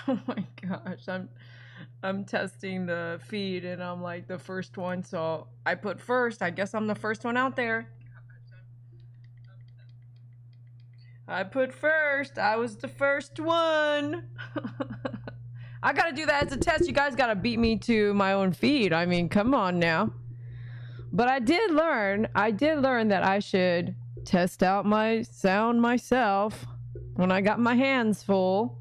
Oh my gosh, I'm testing the feed and I'm like the first one, so I put first. I guess I'm the first one out there. I put first. I was the first one. I gotta do that as a test. You guys gotta beat me to my own feed. I mean, come on now. But I did learn that I should test out my sound myself when I got my hands full.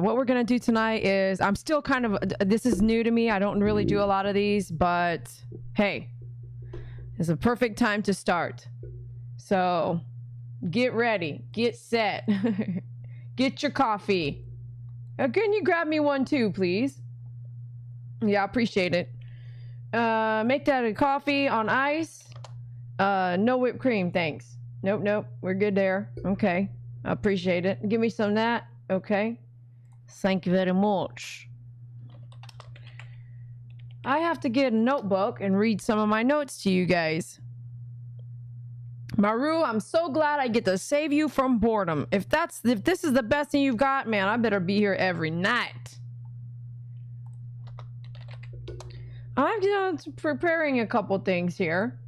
What we're gonna do tonight is, I'm still kind of, this is new to me. I don't really do a lot of these, but hey, it's a perfect time to start. So get ready, get set, get your coffee. Can you grab me one too, please? Yeah, I appreciate it. Make that a coffee on ice. No whipped cream, thanks. Nope, we're good there. Okay, I appreciate it. Give me some of that. Okay, thank you very much. I have to get a notebook and read some of my notes to you guys. Maru, I'm so glad I get to save you from boredom. If this is the best thing you've got, man, I better be here every night. I'm just preparing a couple things here.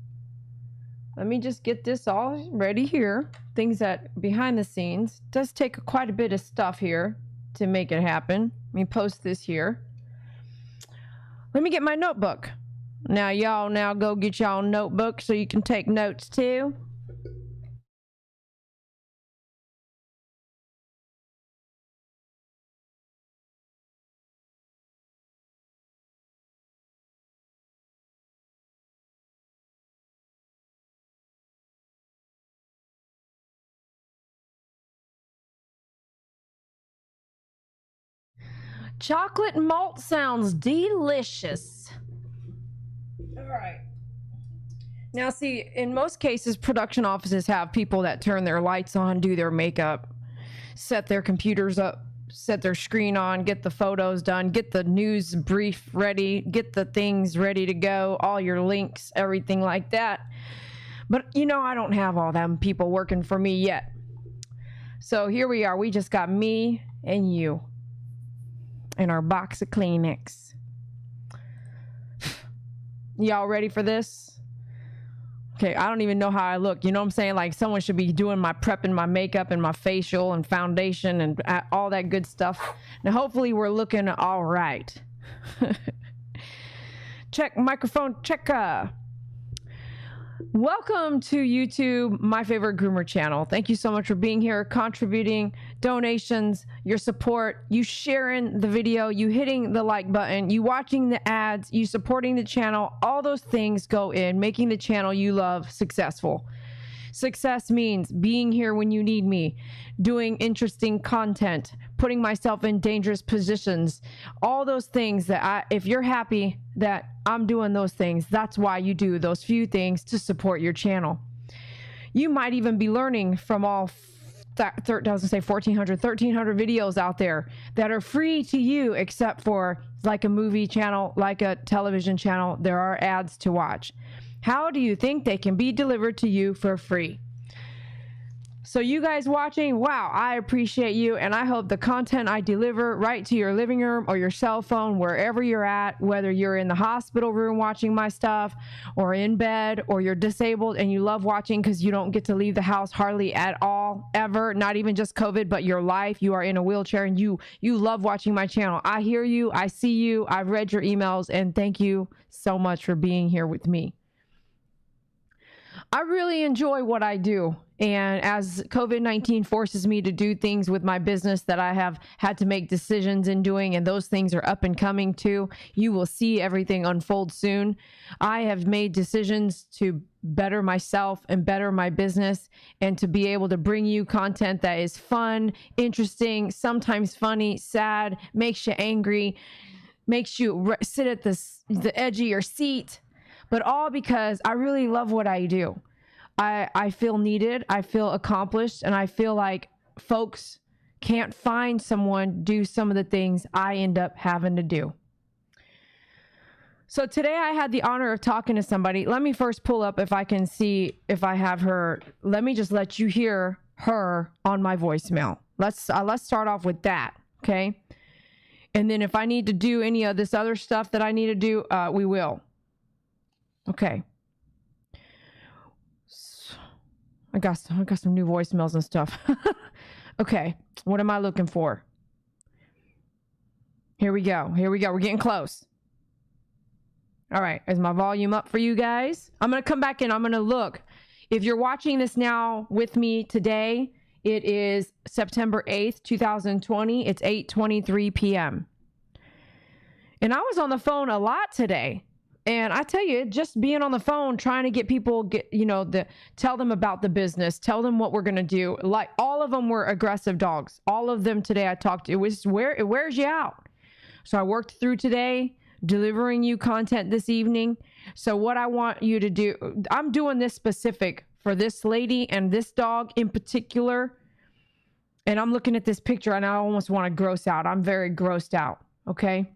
Let me just get this all ready here. Things that behind the scenes does take quite a bit of stuff here to make it happen. Let me post this here. Let me get my notebook. Now y'all go get y'all notebook so you can take notes too. Chocolate malt sounds delicious. All right. Now, see, in most cases, production offices have people that turn their lights on, do their makeup, set their computers up, set their screen on, get the photos done, get the news brief ready, get the things ready to go, all your links, everything like that. But, you know, I don't have all them people working for me yet. So here we are. We just got me and you. And our box of Kleenex. Y'all ready for this? Okay, I don't even know how I look. You know what I'm saying? Like someone should be doing my prep and my makeup and my facial and foundation and all that good stuff. Now, hopefully we're looking all right. Check microphone, check. Welcome to YouTube, my favorite groomer channel. Thank you so much for being here, contributing, donations, your support, you sharing the video, you hitting the like button, you watching the ads, you supporting the channel. All those things go in making the channel you love successful. Success means being here when you need me, doing interesting content, putting myself in dangerous positions, all those things that if you're happy that I'm doing those things, that's why you do those few things to support your channel. You might even be learning from all 1,300 videos out there that are free to you, except for like a movie channel, like a television channel, there are ads to watch. How do you think they can be delivered to you for free? So you guys watching, wow, I appreciate you, and I hope the content I deliver right to your living room or your cell phone, wherever you're at, whether you're in the hospital room watching my stuff or in bed, or you're disabled and you love watching because you don't get to leave the house hardly at all, ever, not even just COVID, but your life, you are in a wheelchair and you love watching my channel. I hear you, I see you, I've read your emails, and thank you so much for being here with me. I really enjoy what I do. And as COVID-19 forces me to do things with my business that I have had to make decisions in doing, and those things are up and coming too, you will see everything unfold soon. I have made decisions to better myself and better my business, and to be able to bring you content that is fun, interesting, sometimes funny, sad, makes you angry, makes you sit at the edge of your seat, but all because I really love what I do. I feel needed, I feel accomplished, and I feel like folks can't find someone do some of the things I end up having to do. So today I had the honor of talking to somebody. Let me first pull up if I can see if I have her. Let me just let you hear her on my voicemail. Let's start off with that, okay? And then if I need to do any of this other stuff that I need to do, we will. Okay. I got some new voicemails and stuff. Okay, what am I looking for? Here we go. We're getting close. All right, is my volume up for you guys? I'm going to come back in. I'm going to look. If you're watching this now with me today, it is September 8th, 2020. It's 8:23 p.m. And I was on the phone a lot today. And I tell you, just being on the phone, trying to get people, tell them about the business, tell them what we're going to do. Like, all of them were aggressive dogs. All of them today I talked to, it wears you out. So I worked through today, delivering you content this evening. So what I want you to do, I'm doing this specific for this lady and this dog in particular. And I'm looking at this picture and I almost want to gross out. I'm very grossed out. Okay.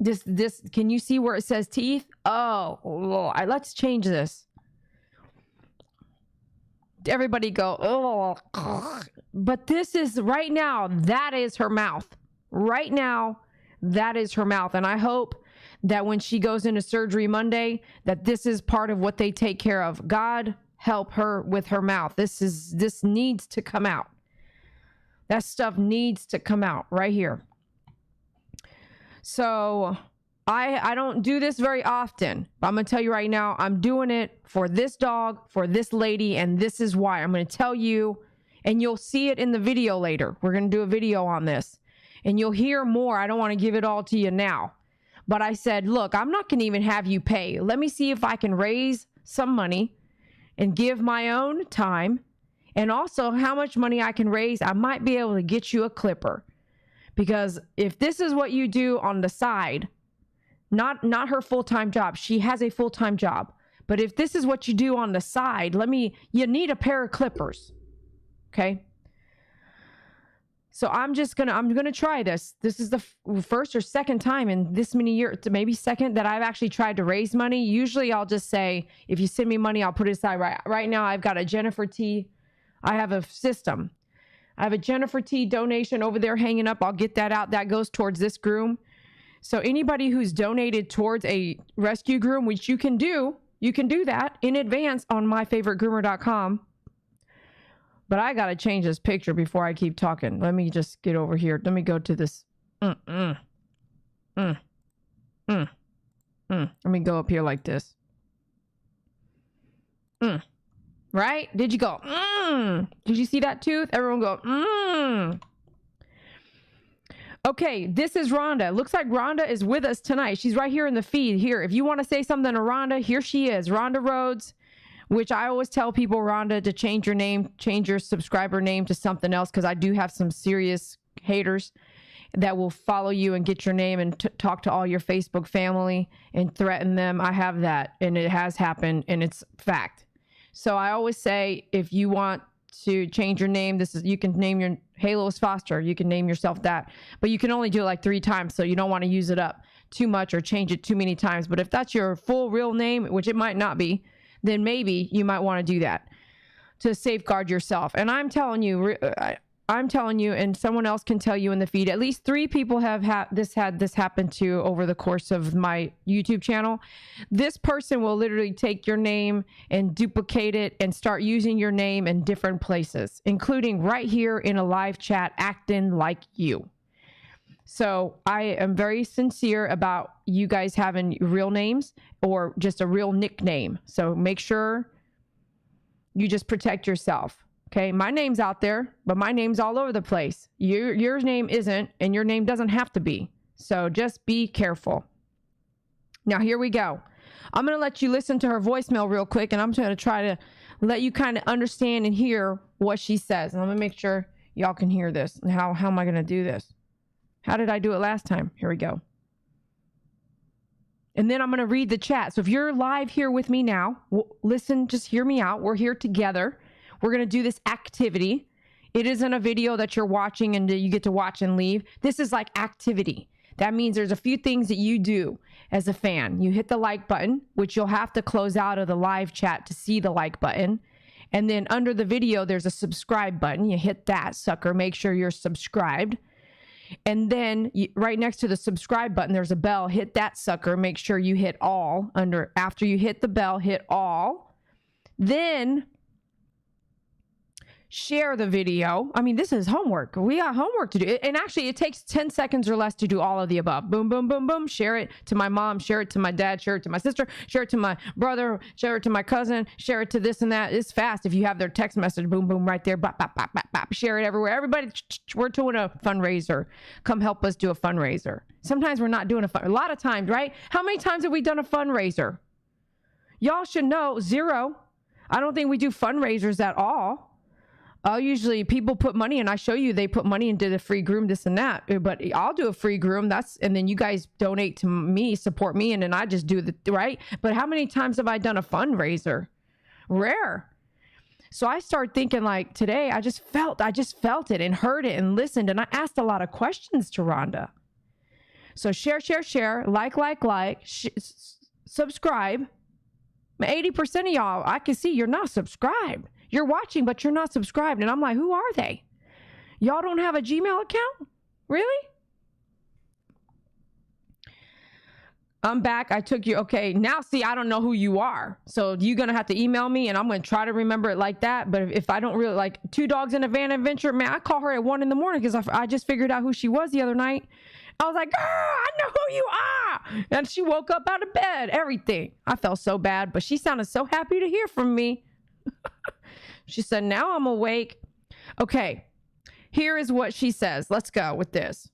This, can you see where it says teeth? Oh, let's change this. Everybody go, oh, but this is right now, that is her mouth. Right now, that is her mouth. And I hope that when she goes into surgery Monday, that this is part of what they take care of. God help her with her mouth. This needs to come out. That stuff needs to come out right here. So I don't do this very often, but I'm going to tell you right now, I'm doing it for this dog, for this lady, and this is why. I'm going to tell you, and you'll see it in the video later. We're going to do a video on this, and you'll hear more. I don't want to give it all to you now, but I said, look, I'm not going to even have you pay. Let me see if I can raise some money and give my own time, and also how much money I can raise. I might be able to get you a clipper. Because if this is what you do on the side, not her full-time job, she has a full-time job. But if this is what you do on the side, you need a pair of clippers. Okay. So I'm going to try this. This is the first or second time in this many years, maybe second, that I've actually tried to raise money. Usually I'll just say, if you send me money, I'll put it aside. Right now I've got a Jennifer T. I have a system. I have a Jennifer T donation over there hanging up. I'll get that out. That goes towards this groom. So anybody who's donated towards a rescue groom, which you can do that in advance on myfavoritegroomer.com. But I got to change this picture before I keep talking. Let me just get over here. Let me go to this. Let me go up here like this. Right? Did you go, Did you see that tooth? Everyone go, Okay, this is Rhonda. Looks like Rhonda is with us tonight. She's right here in the feed. Here, if you want to say something to Rhonda, here she is. Rhonda Rhodes, which I always tell people, Rhonda, to change your name, change your subscriber name to something else, because I do have some serious haters that will follow you and get your name and talk to all your Facebook family and threaten them. I have that, and it has happened, and it's fact. So I always say, if you want to change your name, you can name your Halo's Foster. You can name yourself that, but you can only do it like 3 times. So you don't want to use it up too much or change it too many times. But if that's your full real name, which it might not be, then maybe you might want to do that to safeguard yourself. And I'm telling you, and someone else can tell you in the feed, at least 3 people have had this happen to over the course of my YouTube channel. This person will literally take your name and duplicate it and start using your name in different places, including right here in a live chat, acting like you. So I am very sincere about you guys having real names or just a real nickname. So make sure you just protect yourself. Okay, my name's out there, but my name's all over the place. Your name isn't, and your name doesn't have to be. So just be careful. Now, here we go. I'm going to let you listen to her voicemail real quick, and I'm going to try to let you kind of understand and hear what she says. And I'm going to make sure y'all can hear this. And how am I going to do this? How did I do it last time? Here we go. And then I'm going to read the chat. So if you're live here with me now, listen, just hear me out. We're here together. We're going to do this activity. It isn't a video that you're watching and you get to watch and leave. This is like activity. That means there's a few things that you do as a fan. You hit the like button, which you'll have to close out of the live chat to see the like button. And then under the video, there's a subscribe button. You hit that sucker. Make sure you're subscribed. And then right next to the subscribe button, there's a bell. Hit that sucker. Make sure you hit all. After you hit the bell, hit all. Then share the video. I mean, this is homework. We got homework to do. And actually, it takes 10 seconds or less to do all of the above. Boom, boom, boom, boom. Share it to my mom. Share it to my dad. Share it to my sister. Share it to my brother. Share it to my cousin. Share it to this and that. It's fast. If you have their text message, boom, boom, right there. Bop, bop, bop, bop, bop. Share it everywhere. Everybody, we're doing a fundraiser. Come help us do a fundraiser. Sometimes we're not doing a lot of times, right? How many times have we done a fundraiser? Y'all should know, 0. I don't think we do fundraisers at all. Usually people put money and I show you they put money into the free groom, this and that, but I'll do a free groom. And then you guys donate to me, support me. And then I just do the right. But how many times have I done a fundraiser? Rare. So I started thinking like today, I just felt it and heard it and listened. And I asked a lot of questions to Rhonda. So share, like, subscribe. 80% of y'all, I can see you're not subscribed. You're watching, but you're not subscribed. And I'm like, who are they? Y'all don't have a Gmail account? Really? I'm back. I took you. Okay. Now, see, I don't know who you are. So you're going to have to email me and I'm going to try to remember it like that. But if I don't really like Two Dogs in a Van Adventure, man, I call her at 1 a.m. because I just figured out who she was the other night. I was like, girl, I know who you are. And she woke up out of bed, everything. I felt so bad, but she sounded so happy to hear from me. She said, now I'm awake. Okay, here is what she says. Let's go with this.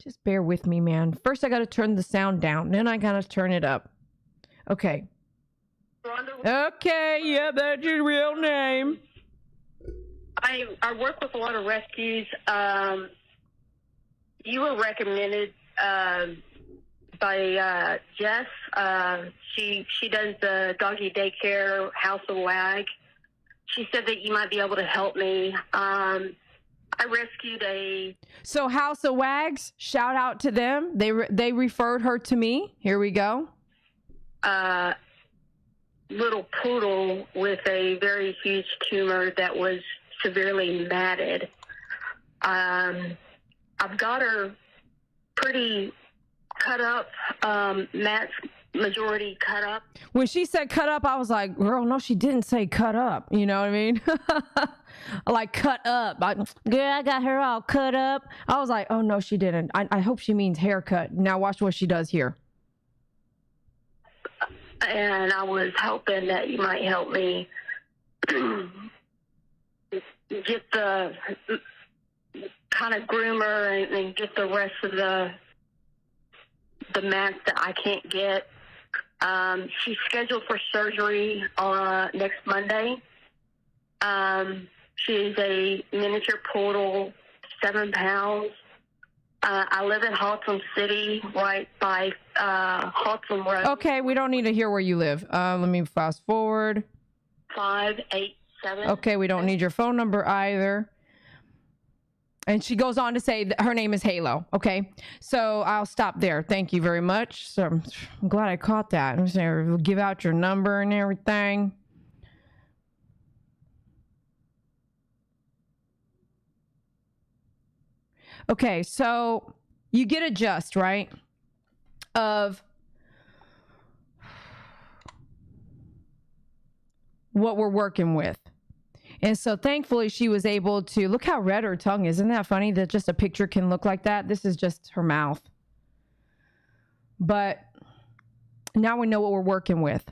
Just bear with me, man. First, I got to turn the sound down. Then I got to turn it up. Okay. Rhonda? Okay, yeah, that's your real name. I work with a lot of rescues. You were recommended by Jess. She does the doggy daycare, House of Wag. She said that you might be able to help me. I rescued So House of Wags, shout out to them. They referred her to me. Here we go. Little poodle with a very huge tumor that was severely matted. I've got her pretty cut up. Matt's majority cut up. When she said cut up, I was like, girl, no, she didn't say cut up. You know what I mean? Like cut up. I got her all cut up. I was like, oh no, she didn't. I hope she means haircut. Now watch what she does here. And I was hoping that you might help me get the kind of groomer and get the rest of the mats that I can't get. She's scheduled for surgery next Monday. She's a miniature poodle, 7 pounds. I live in Haltom City, right by Haltom Road. Okay, we don't need to hear where you live. Let me fast forward. 587. Okay, we don't need your phone number either. And she goes on to say that her name is Halo. Okay, so I'll stop there. Thank you very much. So I'm glad I caught that. I'm saying we'll give out your number and everything. Okay, so you get a gist, right, of what we're working with. And so thankfully she was able to, look how red her tongue is. Isn't that funny that just a picture can look like that? This is just her mouth. But now we know what we're working with.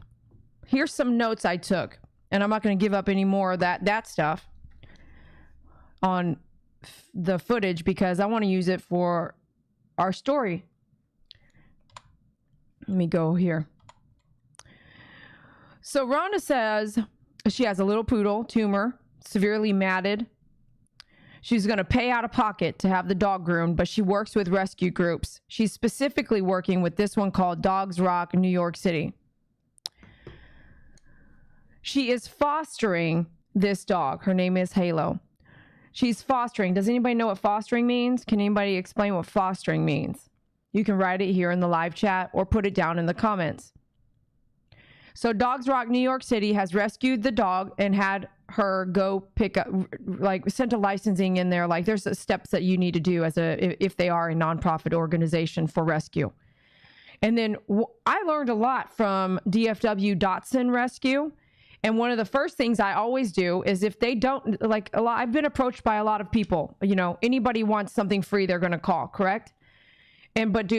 Here's some notes I took, and I'm not going to give up any more of that stuff on the footage because I want to use it for our story. Let me go here. So Rhonda says she has a little poodle tumor, severely matted. She's going to pay out of pocket to have the dog groomed, but she works with rescue groups. She's specifically working with this one called Dogs Rock, New York City. She is fostering this dog. Her name is Halo. She's fostering. Does anybody know what fostering means? Can anybody explain what fostering means? You can write it here in the live chat or put it down in the comments. So Dogs Rock New York City has rescued the dog and had her go pick up, like sent a licensing in there. Like there's steps that you need to do if they are a nonprofit organization for rescue. And then I learned a lot from DFW Dotson Rescue. And one of the first things I always do is if they don't, like I've been approached by a lot of people, you know, anybody wants something free, they're going to call, correct? But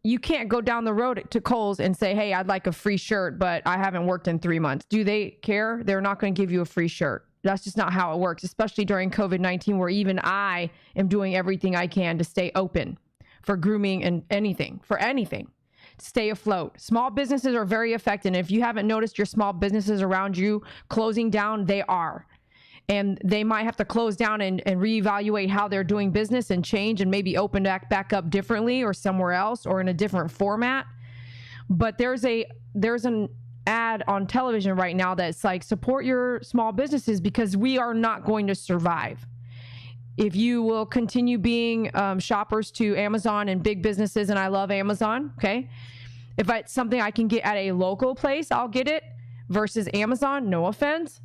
you can't go down the road to Kohl's and say, hey, I'd like a free shirt, but I haven't worked in 3 months. Do they care? They're not going to give you a free shirt. That's just not how it works, especially during COVID-19, where even I am doing everything I can to stay open for grooming and anything, stay afloat. Small businesses are very affected. And if you haven't noticed your small businesses around you closing down, they are. And they might have to close down and reevaluate how they're doing business and change and maybe open back up differently or somewhere else or in a different format. But there's an ad on television right now that's like, support your small businesses because we are not going to survive. If you will continue being shoppers to Amazon and big businesses, and I love Amazon, okay? If it's something I can get at a local place, I'll get it versus Amazon, no offense.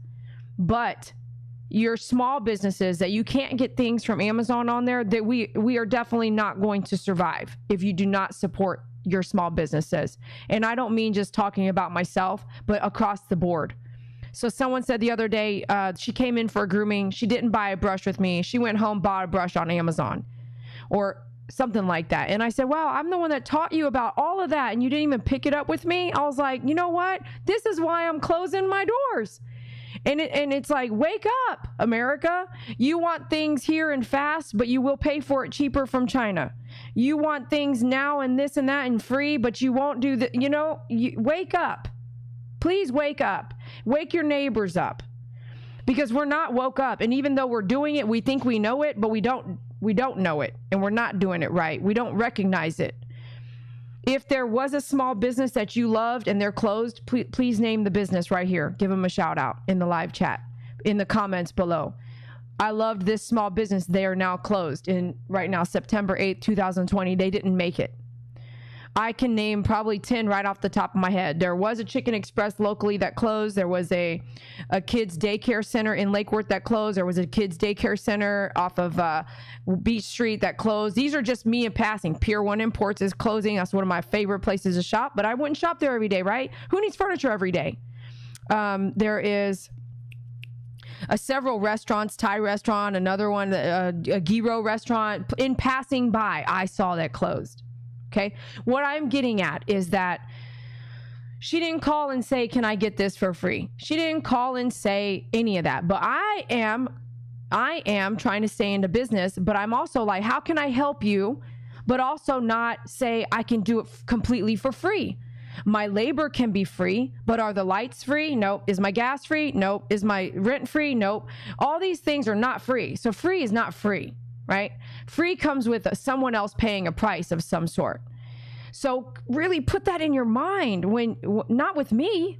But your small businesses that you can't get things from Amazon on there, that we are definitely not going to survive if you do not support your small businesses. And I don't mean just talking about myself, but across the board. So someone said the other day, she came in for a grooming. She didn't buy a brush with me. She went home, bought a brush on Amazon or something like that. And I said, wow, I'm the one that taught you about all of that. And you didn't even pick it up with me. I was like, you know what? This is why I'm closing my doors. And it's like, wake up, America. You want things here and fast, but you will pay for it cheaper from China. You want things now and this and that and free, but you won't do that. You know, wake up. Please wake up. Wake your neighbors up. Because we're not woke up. And even though we're doing it, we think we know it, but we don't know it. And we're not doing it right. We don't recognize it. If there was a small business that you loved and they're closed, please name the business right here. Give them a shout out in the live chat, in the comments below. I loved this small business. They are now closed right now, September 8th, 2020. They didn't make it. I can name probably 10 right off the top of my head. There was a Chicken Express locally that closed. There was a kids daycare center in Lake Worth that closed. There was a kids daycare center off of Beach Street that closed. These are just me in passing. Pier 1 Imports is closing. That's one of my favorite places to shop, but I wouldn't shop there every day, right? Who needs furniture every day? There is several restaurants, Thai restaurant, another one, a gyro restaurant. In passing by, I saw that closed. Okay. What I'm getting at is that she didn't call and say, can I get this for free? She didn't call and say any of that, but I am trying to stay into business, but I'm also like, how can I help you? But also not say I can do it completely for free. My labor can be free, but are the lights free? Nope. Is my gas free? Nope. Is my rent free? Nope. All these things are not free. So free is not free. Right? Free comes with someone else paying a price of some sort. So really put that in your mind not with me.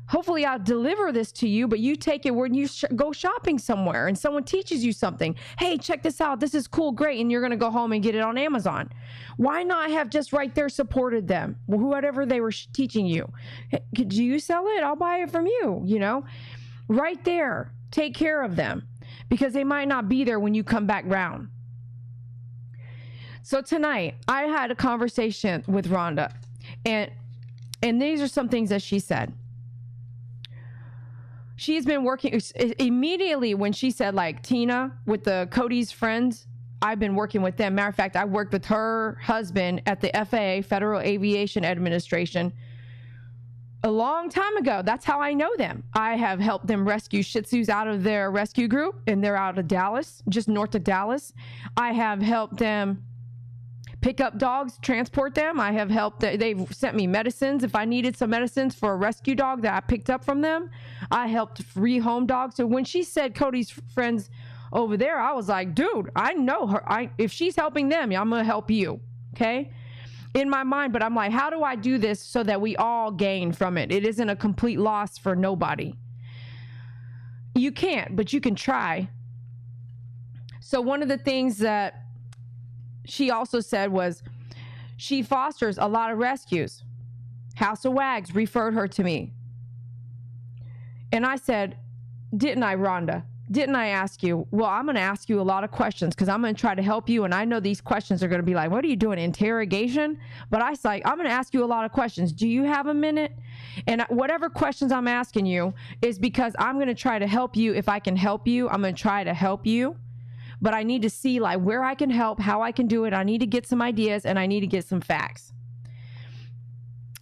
Hopefully I'll deliver this to you, but you take it when you go shopping somewhere and someone teaches you something. Hey, check this out. This is cool. Great. And you're going to go home and get it on Amazon. Why not have just right there supported them? Whatever they were teaching you. Hey, do you sell it? I'll buy it from you. You know, right there, take care of them because they might not be there when you come back round. So tonight I had a conversation with Rhonda and these are some things that she said. She's been working immediately when she said like Tina with the Cody's friends. I've been working with them. Matter of fact, I worked with her husband at the FAA, Federal Aviation Administration, a long time ago. That's how I know them. I have helped them rescue Shih Tzus out of their rescue group, and they're out of Dallas, just north of Dallas. I have helped them pick up dogs, transport them. I have helped. They've sent me medicines if I needed some medicines for a rescue dog that I picked up from them. I helped rehome dogs. So when she said Cody's friends over there, I was like, dude, I know her. If she's helping them, I'm going to help you. Okay. In my mind, but I'm like, how do I do this so that we all gain from it? It isn't a complete loss for nobody. You can't, but you can try. So one of the things that she also said was she fosters a lot of rescues. House of Wags referred her to me. And I said, didn't I, Rhonda? Didn't I ask you? Well, I'm going to ask you a lot of questions because I'm going to try to help you. And I know these questions are going to be like, what are you doing? Interrogation? But I was like, I'm going to ask you a lot of questions. Do you have a minute? And whatever questions I'm asking you is because I'm going to try to help you. If I can help you, I'm going to try to help you. But I need to see like where I can help, how I can do it. I need to get some ideas and I need to get some facts.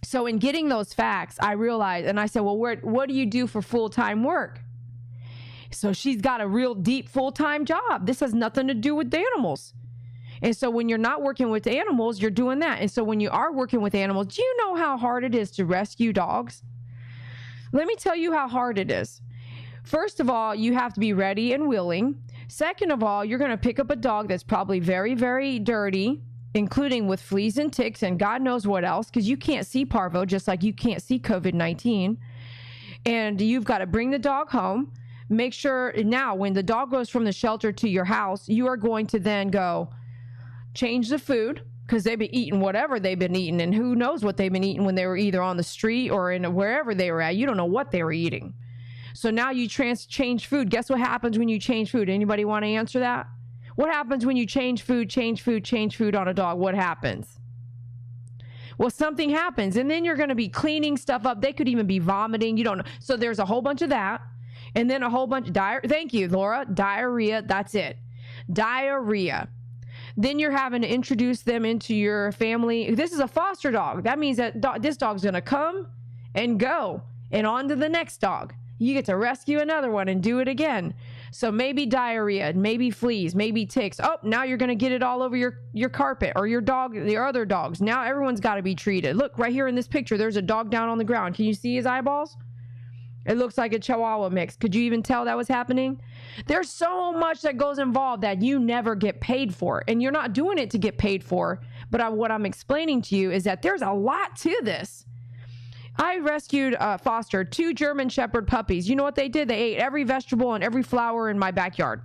So in getting those facts, I realized, and I said, well, what do you do for full-time work? So she's got a real deep full-time job. This has nothing to do with the animals. And so when you're not working with animals, you're doing that. And so when you are working with animals, do you know how hard it is to rescue dogs? Let me tell you how hard it is. First of all, you have to be ready and willing. Second of all, you're going to pick up a dog that's probably very, very dirty, including with fleas and ticks and God knows what else, because you can't see parvo just like you can't see COVID-19. And you've got to bring the dog home. Make sure now when the dog goes from the shelter to your house, you are going to then go change the food because they've been eating whatever they've been eating. And who knows what they've been eating when they were either on the street or in wherever they were at. You don't know what they were eating. So now you change food. Guess what happens when you change food? Anybody want to answer that? What happens when you change food on a dog? What happens? Well, something happens. And then you're going to be cleaning stuff up. They could even be vomiting. You don't know. So there's a whole bunch of that. And then a whole bunch of thank you, Laura. Diarrhea. That's it. Diarrhea. Then you're having to introduce them into your family. This is a foster dog. That means that this dog's going to come and go and on to the next dog. You get to rescue another one and do it again. So maybe diarrhea, maybe fleas, maybe ticks. Oh, now you're going to get it all over your carpet or your dog, your other dogs. Now everyone's got to be treated. Look, right here in this picture, there's a dog down on the ground. Can you see his eyeballs? It looks like a Chihuahua mix. Could you even tell that was happening? There's so much that goes involved that you never get paid for. And you're not doing it to get paid for. But what I'm explaining to you is that there's a lot to this. I rescued, fostered 2 German Shepherd puppies. You know what they did? They ate every vegetable and every flower in my backyard.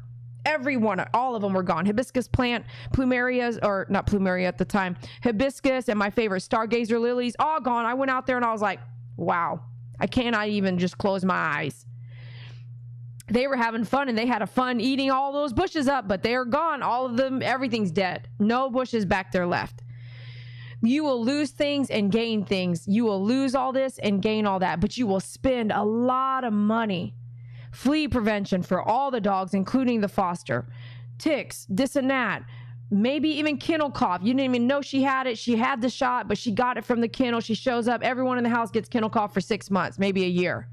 Every one, all of them were gone. Hibiscus plant, plumerias, or not plumeria at the time, hibiscus and my favorite stargazer lilies, all gone. I went out there and I was like, wow. I cannot even just close my eyes. They were having fun and they had a fun eating all those bushes up, but they are gone. All of them, everything's dead. No bushes back there left. You will lose things and gain things. You will lose all this and gain all that, but you will spend a lot of money. Flea prevention for all the dogs, including the foster. Ticks, this and that. Maybe even kennel cough. You didn't even know she had it. She had the shot, but she got it from the kennel. She shows up. Everyone in the house gets kennel cough for 6 months, maybe a year.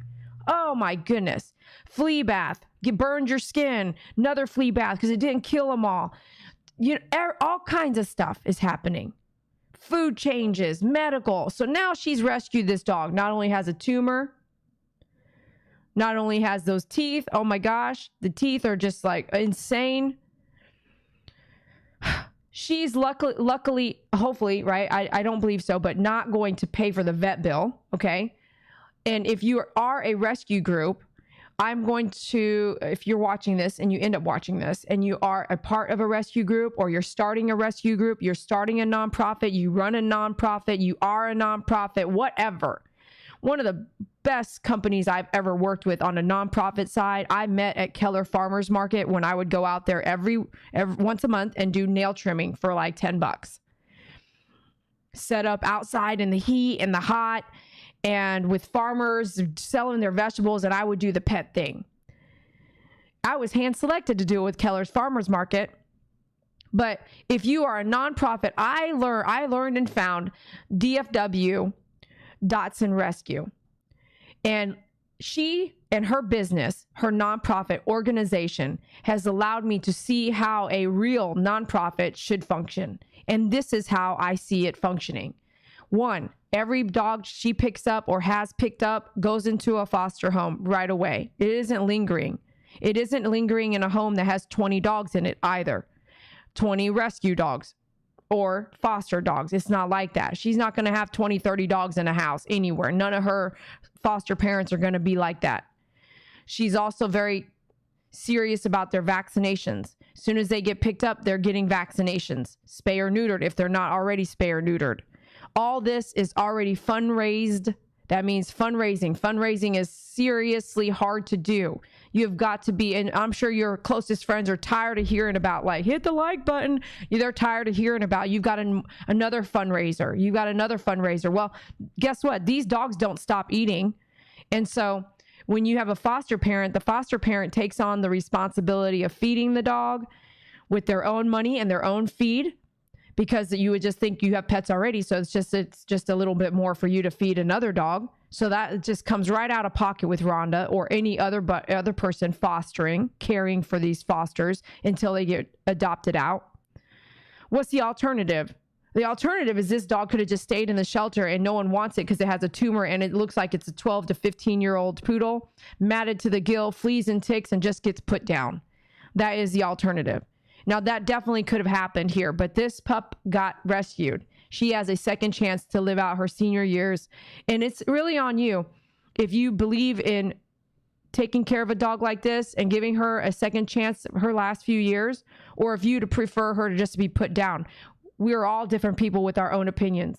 Oh my goodness. Flea bath. You burned your skin. Another flea bath because it didn't kill them all. You know, all kinds of stuff is happening. Food changes, medical. So now she's rescued this dog. Not only has a tumor, not only has those teeth. Oh my gosh. The teeth are just like insane. She's luckily, hopefully, right? I don't believe so, but not going to pay for the vet bill. Okay. And if you are a rescue group, I'm going to, if you're watching this and you end up watching this and you are a part of a rescue group or you're starting a rescue group, you're starting a nonprofit, you run a nonprofit, you are a nonprofit, whatever. One of the best companies I've ever worked with on a nonprofit side, I met at Keller Farmers Market when I would go out there every once a month and do nail trimming for like $10. Set up outside in the heat and the hot and with farmers selling their vegetables, and I would do the pet thing. I was hand selected to do it with Keller's Farmers Market. But if you are a nonprofit, I learned and found DFW Dotson Rescue. And she and her business, her nonprofit organization, has allowed me to see how a real nonprofit should function. And this is how I see it functioning. 1, every dog she picks up or has picked up goes into a foster home right away. It isn't lingering. It isn't lingering in a home that has 20 dogs in it either. 20 rescue dogs or foster dogs. It's not like that. She's not going to have 20, 30 dogs in a house anywhere. None of her foster parents are going to be like that. She's also very serious about their vaccinations. As soon as they get picked up, they're getting vaccinations, spay or neutered if they're not already spay or neutered. All this is already fundraised. That means fundraising. Fundraising is seriously hard to do. You've got to be, and I'm sure your closest friends are tired of hearing about, like, hit the like button. They're tired of hearing about, you've got another fundraiser. You got another fundraiser. Well, guess what? These dogs don't stop eating. And so when you have a foster parent, the foster parent takes on the responsibility of feeding the dog with their own money and their own feed, because you would just think you have pets already. So it's just a little bit more for you to feed another dog. So that just comes right out of pocket with Rhonda or any other person fostering, caring for these fosters until they get adopted out. What's the alternative? The alternative is this dog could have just stayed in the shelter and no one wants it because it has a tumor and it looks like it's a 12 to 15-year-old poodle, matted to the gill, fleas and ticks, and just gets put down. That is the alternative. Now, that definitely could have happened here, but this pup got rescued. She has a second chance to live out her senior years, and it's really on you. If you believe in taking care of a dog like this and giving her a second chance her last few years, or if you'd prefer her to just be put down. We're all different people with our own opinions.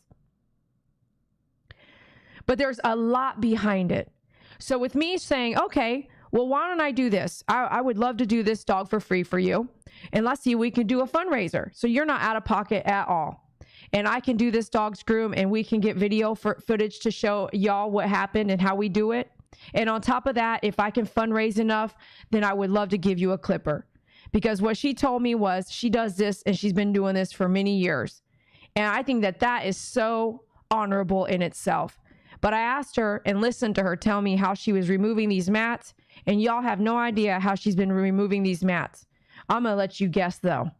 But there's a lot behind it. So with me saying, okay, well, why don't I do this? I would love to do this dog for free for you. And let's see, we can do a fundraiser. So you're not out of pocket at all. And I can do this dog's groom and we can get video footage to show y'all what happened and how we do it. And on top of that, if I can fundraise enough, then I would love to give you a clipper. Because what she told me was she does this and she's been doing this for many years. And I think that that is so honorable in itself. But I asked her and listened to her tell me how she was removing these mats. And y'all have no idea how she's been removing these mats. I'm going to let you guess, though.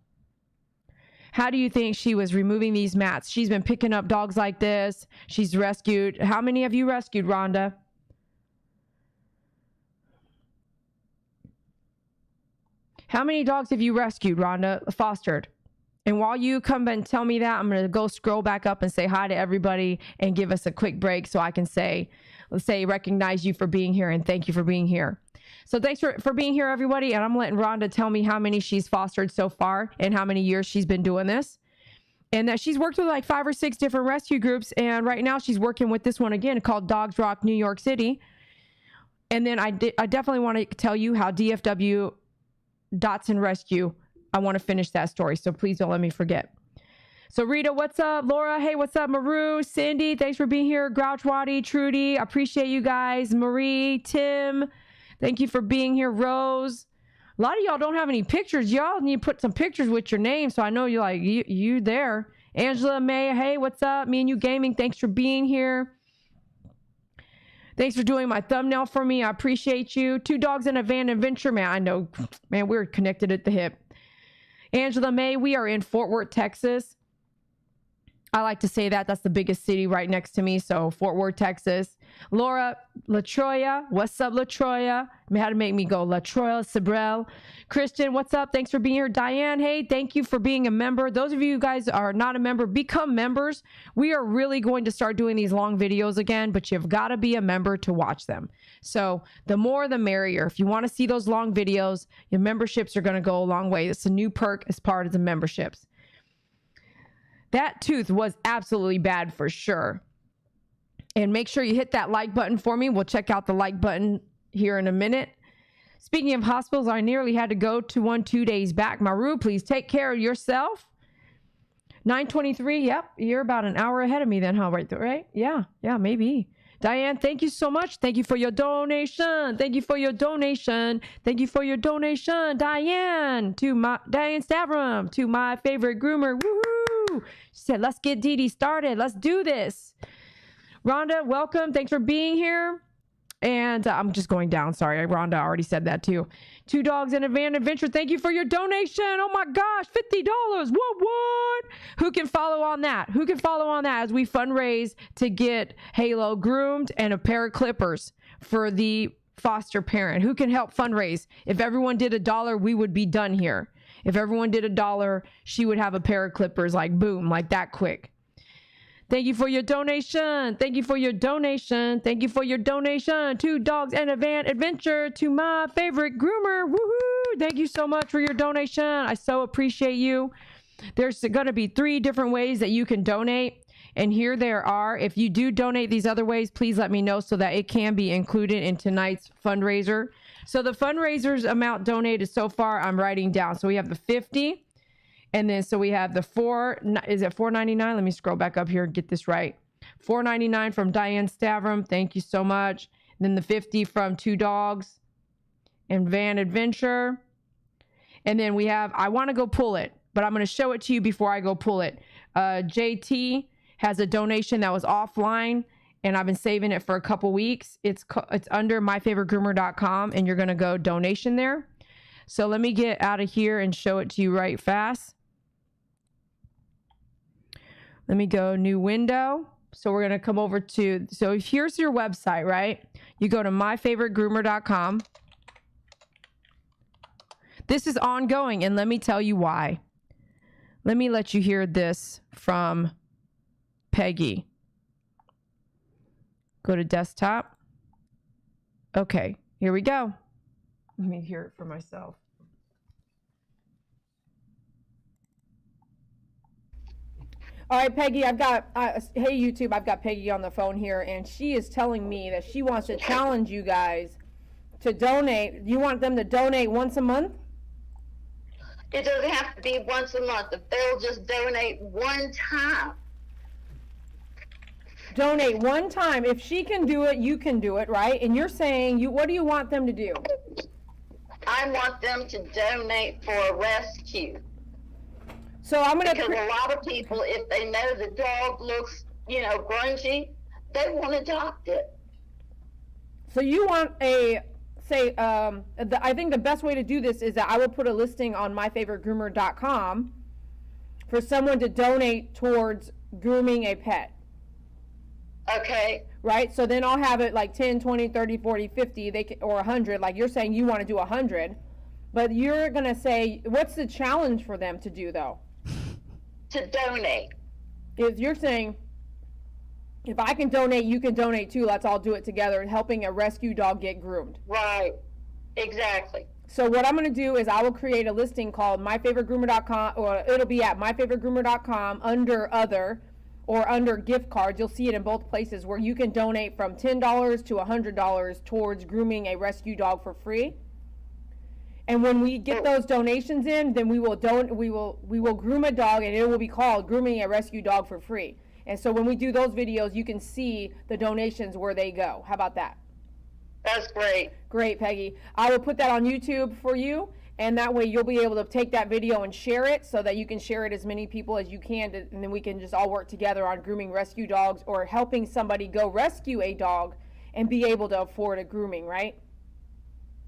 How do you think she was removing these mats? She's been picking up dogs like this. She's rescued. How many have you rescued, Rhonda? How many dogs have you rescued, Rhonda, fostered? And while you come and tell me that, I'm going to go scroll back up and say hi to everybody and give us a quick break so I can say, let's say, recognize you for being here and thank you for being here. So thanks for being here, everybody. And I'm letting Rhonda tell me how many she's fostered so far and how many years she's been doing this. And that she's worked with like 5 or 6 different rescue groups. And right now she's working with this one again called Dogs Rock New York City. And then I definitely want to tell you how DFW Dotson Rescue, I want to finish that story. So please don't let me forget. So Rita, what's up? Laura, hey, what's up? Maru, Cindy, thanks for being here. Grouch Waddy, Trudy, I appreciate you guys. Marie, Tim, thank you for being here. Rose, a lot of y'all don't have any pictures. Y'all need to put some pictures with your name so I know you're like, you there. Angela, May, hey, what's up? Me and You Gaming, thanks for being here. Thanks for doing my thumbnail for me. I appreciate you. 2 Dogs in a Van Adventure, man. I know, man, we're connected at the hip. Angela May, we are in Fort Worth, Texas. I like to say that. That's the biggest city right next to me. So Fort Worth, Texas. Laura LaTroya. What's up, LaTroya? Had to make me go LaTroya Sabrel. Christian, what's up? Thanks for being here. Diane, hey, thank you for being a member. Those of you guys are not a member, become members. We are really going to start doing these long videos again, but you've got to be a member to watch them. So the more the merrier. If you want to see those long videos, your memberships are going to go a long way. It's a new perk as part of the memberships. That tooth was absolutely bad for sure. And make sure you hit that like button for me. We'll check out the like button here in a minute. Speaking of hospitals, I nearly had to go to one 2 days back. Maru, please take care of yourself. 9:23. Yep, you're about an hour ahead of me then, huh? Right? Yeah, maybe. Diane, thank you so much. Thank you for your donation. Thank you for your donation. Thank you for your donation, Diane. Diane Stavrum, to my favorite groomer. Woohoo! She said, let's get Dee Dee started. Let's do this. Rhonda, welcome. Thanks for being here. And I'm just going down. Sorry, Rhonda already said that too. 2 Dogs in a Van Adventure. Thank you for your donation. Oh my gosh, $50. What? Who can follow on that? Who can follow on that as we fundraise to get Halo groomed and a pair of clippers for the foster parent? Who can help fundraise? If everyone did $1, we would be done here. If everyone did $1, she would have a pair of clippers like boom, like that quick. Thank you for your donation. Thank you for your donation. Thank you for your donation. 2 Dogs and a Van Adventure, to my favorite groomer. Woohoo! Thank you so much for your donation. I so appreciate you. There's going to be 3 different ways that you can donate. And here there are. If you do donate these other ways, please let me know so that it can be included in tonight's fundraiser. So the fundraiser's amount donated so far, I'm writing down. So we have the 50, and then so we have the is it $4.99? Let me scroll back up here and get this right. $4.99 from Diane Stavrum. Thank you so much. Then the 50 from Two Dogs and Van Adventure. And then we have, I want to go pull it, but I'm going to show it to you before I go pull it. JT has a donation that was offline, and I've been saving it for a couple weeks. It's under myfavoritegroomer.com, and you're going to go donation there. So let me get out of here and show it to you right fast. Let me go new window. So we're going to come over to, so here's your website, right? You go to myfavoritegroomer.com. This is ongoing, and let me tell you why. Let me let you hear this from Peggy. Go to desktop. Okay, here we go. Let me hear it for myself. All right, Peggy, I've got, hey YouTube, I've got Peggy on the phone here, and she is telling me that she wants to challenge you guys to donate. You want them to donate once a month? It doesn't have to be once a month. If they'll just donate one time. Donate one time. If she can do it, you can do it, right? And you're saying, what do you want them to do? I want them to donate for a rescue. So I'm going to... Because a lot of people, if they know the dog looks, grungy, they want to adopt it. So you want a... I think the best way to do this is that I will put a listing on myfavoritegroomer.com for someone to donate towards grooming a pet. Okay. Right? So then I'll have it like 10, 20, 30, 40, 50, or 100. Like you're saying you want to do 100. But you're going to say, what's the challenge for them to do, though? To donate. If you're saying, if I can donate, you can donate too. Let's all do it together, helping a rescue dog get groomed. Right. Exactly. So what I'm going to do is I will create a listing called myfavoritegroomer.com, or it'll be at myfavoritegroomer.com under other or under gift cards. You'll see it in both places where you can donate from $10 to $100 towards grooming a rescue dog for free. And when we get those donations in, then we will groom a dog, and it will be called Grooming a Rescue Dog for Free. And so when we do those videos, you can see the donations where they go. How about that? That's great. Great, Peggy. I will put that on YouTube for you, and that way you'll be able to take that video and share it so that you can share it as many people as you can, and then we can just all work together on grooming rescue dogs or helping somebody go rescue a dog and be able to afford a grooming, right?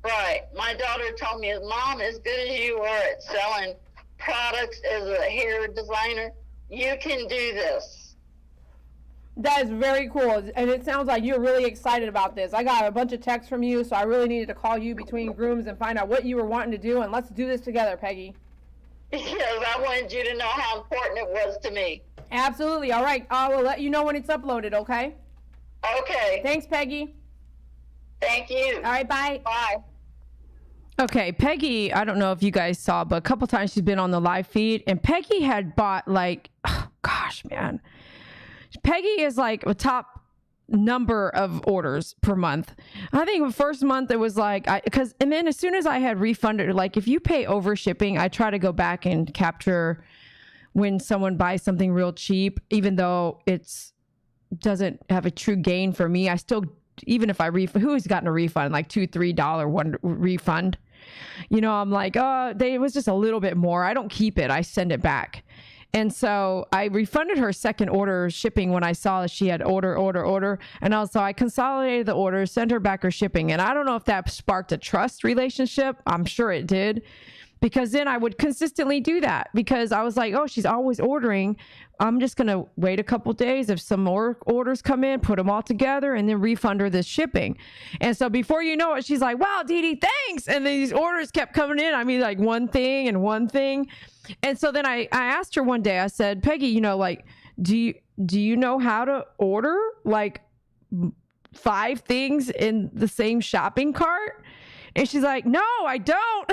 Right. My daughter told me, Mom, as good as you are at selling products as a hair designer, you can do this. That is very cool, and it sounds like you're really excited about this. I got a bunch of texts from you, so I really needed to call you between grooms and find out what you were wanting to do, and let's do this together, Peggy. Yes, I wanted you to know how important it was to me. Absolutely. All right. I will let you know when it's uploaded, okay? Okay. Thanks, Peggy. Thank you. All right, bye. Bye. Okay, Peggy, I don't know if you guys saw, but a couple times she's been on the live feed, and Peggy had bought Peggy is like a top number of orders per month. I think the first month it was like, and then as soon as I had refunded, like if you pay over shipping, I try to go back and capture when someone buys something real cheap, even though doesn't have a true gain for me. I still, even if I refund, who has gotten a refund, like $2, $3 one refund? I'm like, it was just a little bit more. I don't keep it. I send it back. And so I refunded her second order shipping when I saw that she had order. And also I consolidated the orders, sent her back her shipping. And I don't know if that sparked a trust relationship. I'm sure it did. Because then I would consistently do that because I was like, oh, she's always ordering. I'm just going to wait a couple days. If some more orders come in, put them all together and then refund her the shipping. And so before you know it, she's like, wow, Dee Dee, thanks. And then these orders kept coming in. I mean, like one thing and one thing. And so then I asked her one day, I said, Peggy, do you know how to order like 5 things in the same shopping cart? And she's like, no, I don't.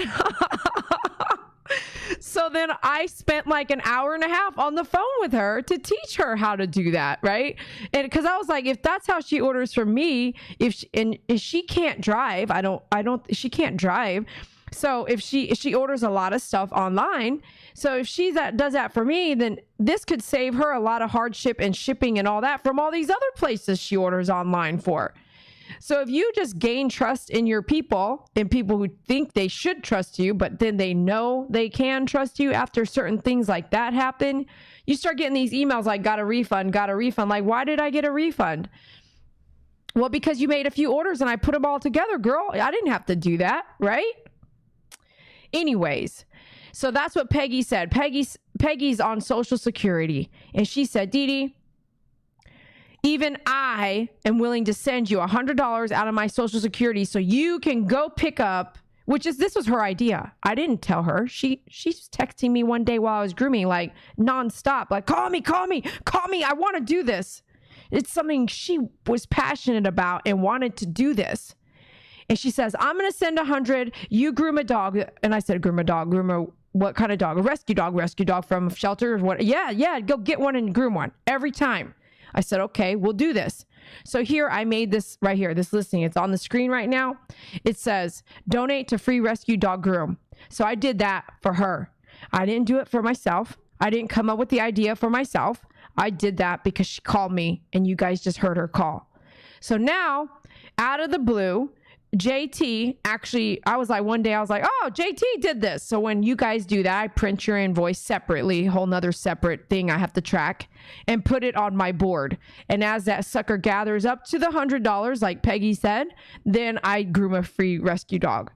So then I spent like an hour and a half on the phone with her to teach her how to do that, right? And because I was like, if that's how she orders from me, if she can't drive, she can't drive. So if she orders a lot of stuff online, so if does that for me, then this could save her a lot of hardship and shipping and all that from all these other places she orders online for. So if you just gain trust in your people and people who think they should trust you, but then they know they can trust you after certain things like that happen, you start getting these emails like, got a refund. Like, why did I get a refund? Well, because you made a few orders and I put them all together, girl. I didn't have to do that, right? Anyways, so that's what Peggy said. Peggy's on Social Security. And she said, Dee Dee, even I am willing to send you $100 out of my Social Security so you can go pick up, this was her idea. I didn't tell her. She's texting me one day while I was grooming, like nonstop, like, call me. I want to do this. It's something she was passionate about and wanted to do this. And she says, I'm going to send 100. You groom a dog. And I said, groom a dog. What kind of dog? A rescue dog from a shelter or what? Yeah. Go get one and groom one every time. I said, okay, we'll do this. So here I made this right here, this listing. It's on the screen right now. It says, donate to free rescue dog groom. So I did that for her. I didn't do it for myself. I didn't come up with the idea for myself. I did that because she called me and you guys just heard her call. So now, out of the blue, JT actually, one day I was like, oh, JT did this. So when you guys do that, I print your invoice separately, whole nother separate thing I have to track and put it on my board. And as that sucker gathers up to the $100, like Peggy said, then I groom a free rescue dog.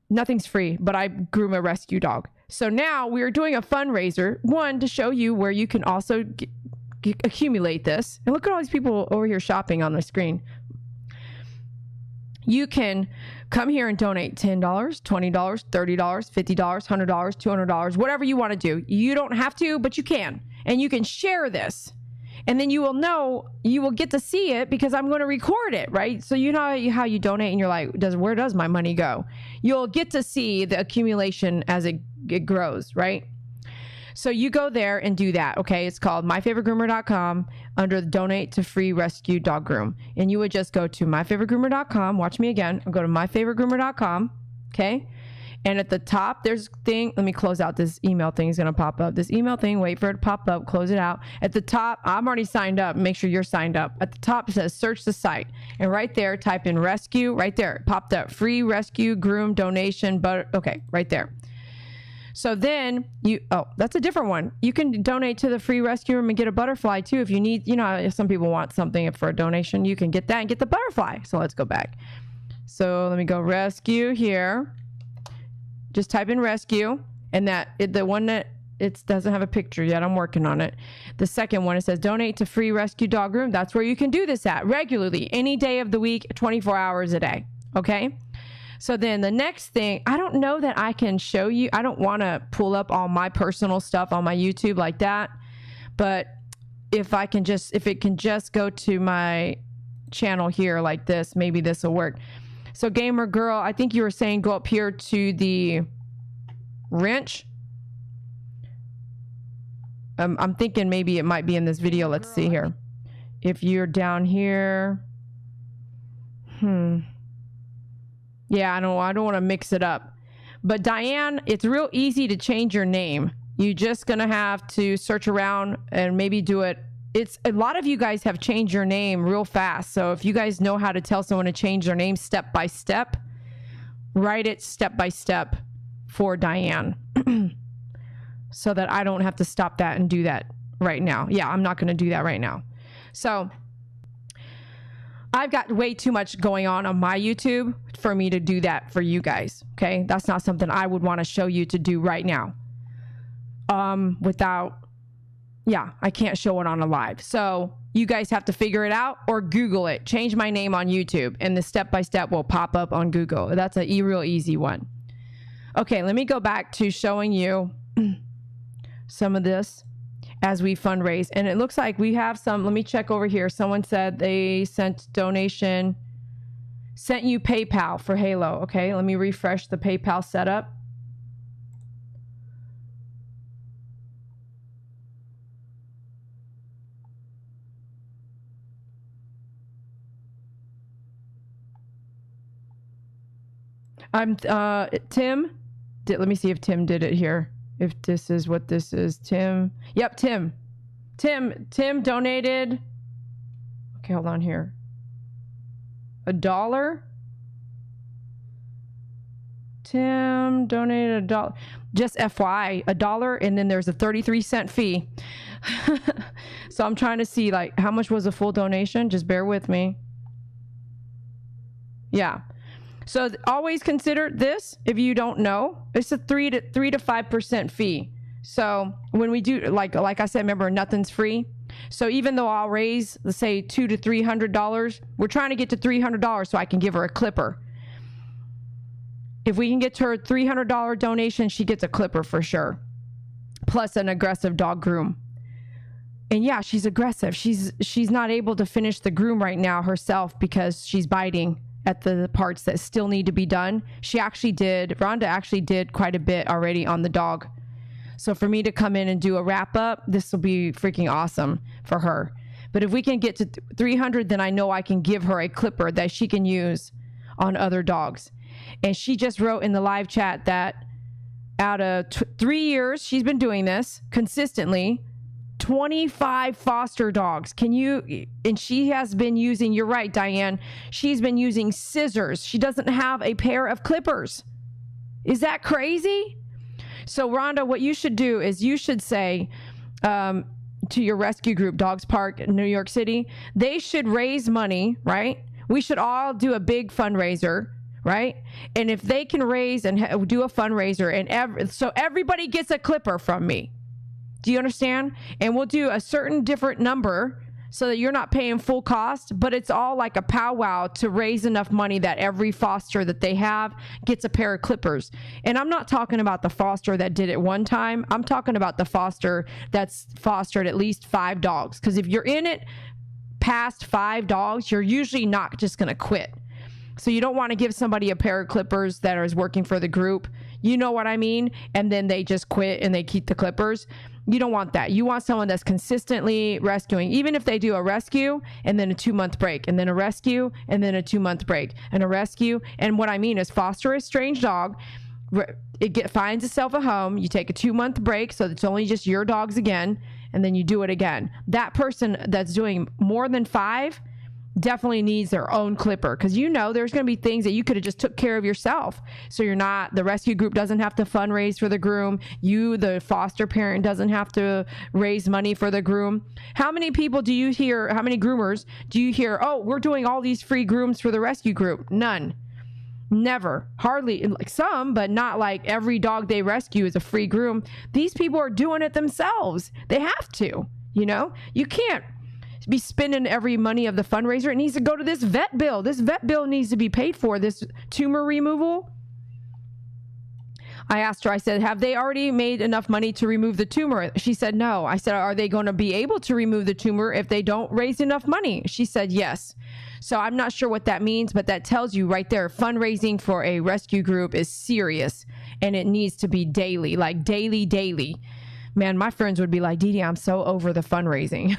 Nothing's free, but I groom a rescue dog. So now we are doing a fundraiser, one to show you where you can also accumulate this. And look at all these people over here shopping on the screen. You can come here and donate $10, $20, $30, $50, $100, $200, whatever you want to do. You don't have to, but you can. And you can share this. And then you will get to see it because I'm going to record it, right? So you know how you donate and you're like, where does my money go? You'll get to see the accumulation as it grows, right? So you go there and do that, okay? It's called myfavoritegroomer.com under the donate to free rescue dog groom. And you would just go to myfavoritegroomer.com. Watch me again. I'll go to myfavoritegroomer.com, okay? And at the top, there's a thing. Let me close out this email thing. Is going to pop up. This email thing, wait for it to pop up, close it out. At the top, I'm already signed up. Make sure you're signed up. At the top, it says search the site. And right there, type in rescue. Right there, it popped up. Free rescue groom donation. But okay, right there. So then that's a different one. You can donate to the free rescue room and get a butterfly too. If you need, if some people want something for a donation, you can get that and get the butterfly. So let's go back. So let me go rescue here. Just type in rescue and the one that it doesn't have a picture yet. I'm working on it. The second one, it says donate to free rescue dog room. That's where you can do this at regularly, any day of the week, 24 hours a day. Okay. So then the next thing, I don't know that I can show you. I don't want to pull up all my personal stuff on my YouTube like that. But if it can just go to my channel here like this, maybe this will work. So Gamer Girl, I think you were saying go up here to the wrench. I'm thinking maybe it might be in this video. Let's see here. If you're down here. Yeah, I don't want to mix it up. But Diane, it's real easy to change your name. You're just going to have to search around and maybe do it. It's a lot of you guys have changed your name real fast. So if you guys know how to tell someone to change their name step by step, write it step by step for Diane so that I don't have to stop that and do that right now. Yeah, I'm not going to do that right now. So I've got way too much going on my YouTube for me to do that for you guys. Okay. That's not something I would want to show you to do right now. I can't show it on a live. So you guys have to figure it out or Google it. Change my name on YouTube and the step-by-step will pop up on Google. That's a real easy one. Okay, let me go back to showing you some of this as we fundraise. And it looks like we have some. Let me check over here. Someone said they sent donation, sent you PayPal for Halo. Okay, let me refresh the PayPal setup. I'm Tim. Let me see if Tim did it here. If this is what this is, Tim. Yep, Tim donated. Okay, hold on here. $1. Tim donated $1. Just FYI, $1, and then there's a 33-cent fee. So I'm trying to see like how much was a full donation. Just bear with me. Yeah. So always consider this. If you don't know, it's a 3 to 5% fee. So when we do, like I said, remember, nothing's free. So even though I'll raise, let's say $200 to $300, we're trying to get to $300 so I can give her a clipper. If we can get to her $300 donation, she gets a clipper for sure, plus an aggressive dog groom. And yeah, she's aggressive. She's not able to finish the groom right now herself because she's biting at the parts that still need to be done. Rhonda actually did quite a bit already on the dog. So for me to come in and do a wrap up, this will be freaking awesome for her. But if we can get to 300, then I know I can give her a clipper that she can use on other dogs. And she just wrote in the live chat that out of 3 years, she's been doing this consistently, 25 foster dogs. And she has been using, you're right, Diane, she's been using scissors. She doesn't have a pair of clippers. Is that crazy? So Rhonda, what you should do is you should say to your rescue group, Dogs Park in New York City, they should raise money, right? We should all do a big fundraiser, right? And if they can raise and do a fundraiser, and so everybody gets a clipper from me. Do you understand? And we'll do a certain different number so that you're not paying full cost, but it's all like a powwow to raise enough money that every foster that they have gets a pair of clippers. And I'm not talking about the foster that did it one time. I'm talking about the foster that's fostered at least 5 dogs. Because if you're in it past 5 dogs, you're usually not just going to quit. So you don't want to give somebody a pair of clippers that is working for the group. You know what I mean? And then they just quit and they keep the clippers. You don't want that. You want someone that's consistently rescuing, even if they do a rescue and then a 2-month break, and then a rescue and then a 2-month break, and a rescue. And what I mean is foster a strange dog. It finds itself a home. You take a 2-month break, so it's only just your dogs again, and then you do it again. That person that's doing more than 5 definitely needs their own clipper, because there's going to be things that you could have just took care of yourself. So the rescue group doesn't have to fundraise for the groom. You, the foster parent, doesn't have to raise money for the groom. How many people do you hear, how many groomers do you hear, oh, we're doing all these free grooms for the rescue group? None. Never. Hardly. Like some, but not like every dog they rescue is a free groom. These people are doing it themselves. They have to. You can't be spending every money of the fundraiser. It needs to go to this vet bill. This vet bill needs to be paid for. This tumor removal. I asked her, I said, have they already made enough money to remove the tumor? She said, no. I said, are they going to be able to remove the tumor if they don't raise enough money? She said, yes. So I'm not sure what that means, but that tells you right there, fundraising for a rescue group is serious, and it needs to be daily, like daily. Man, my friends would be like, Dee Dee, I'm so over the fundraising.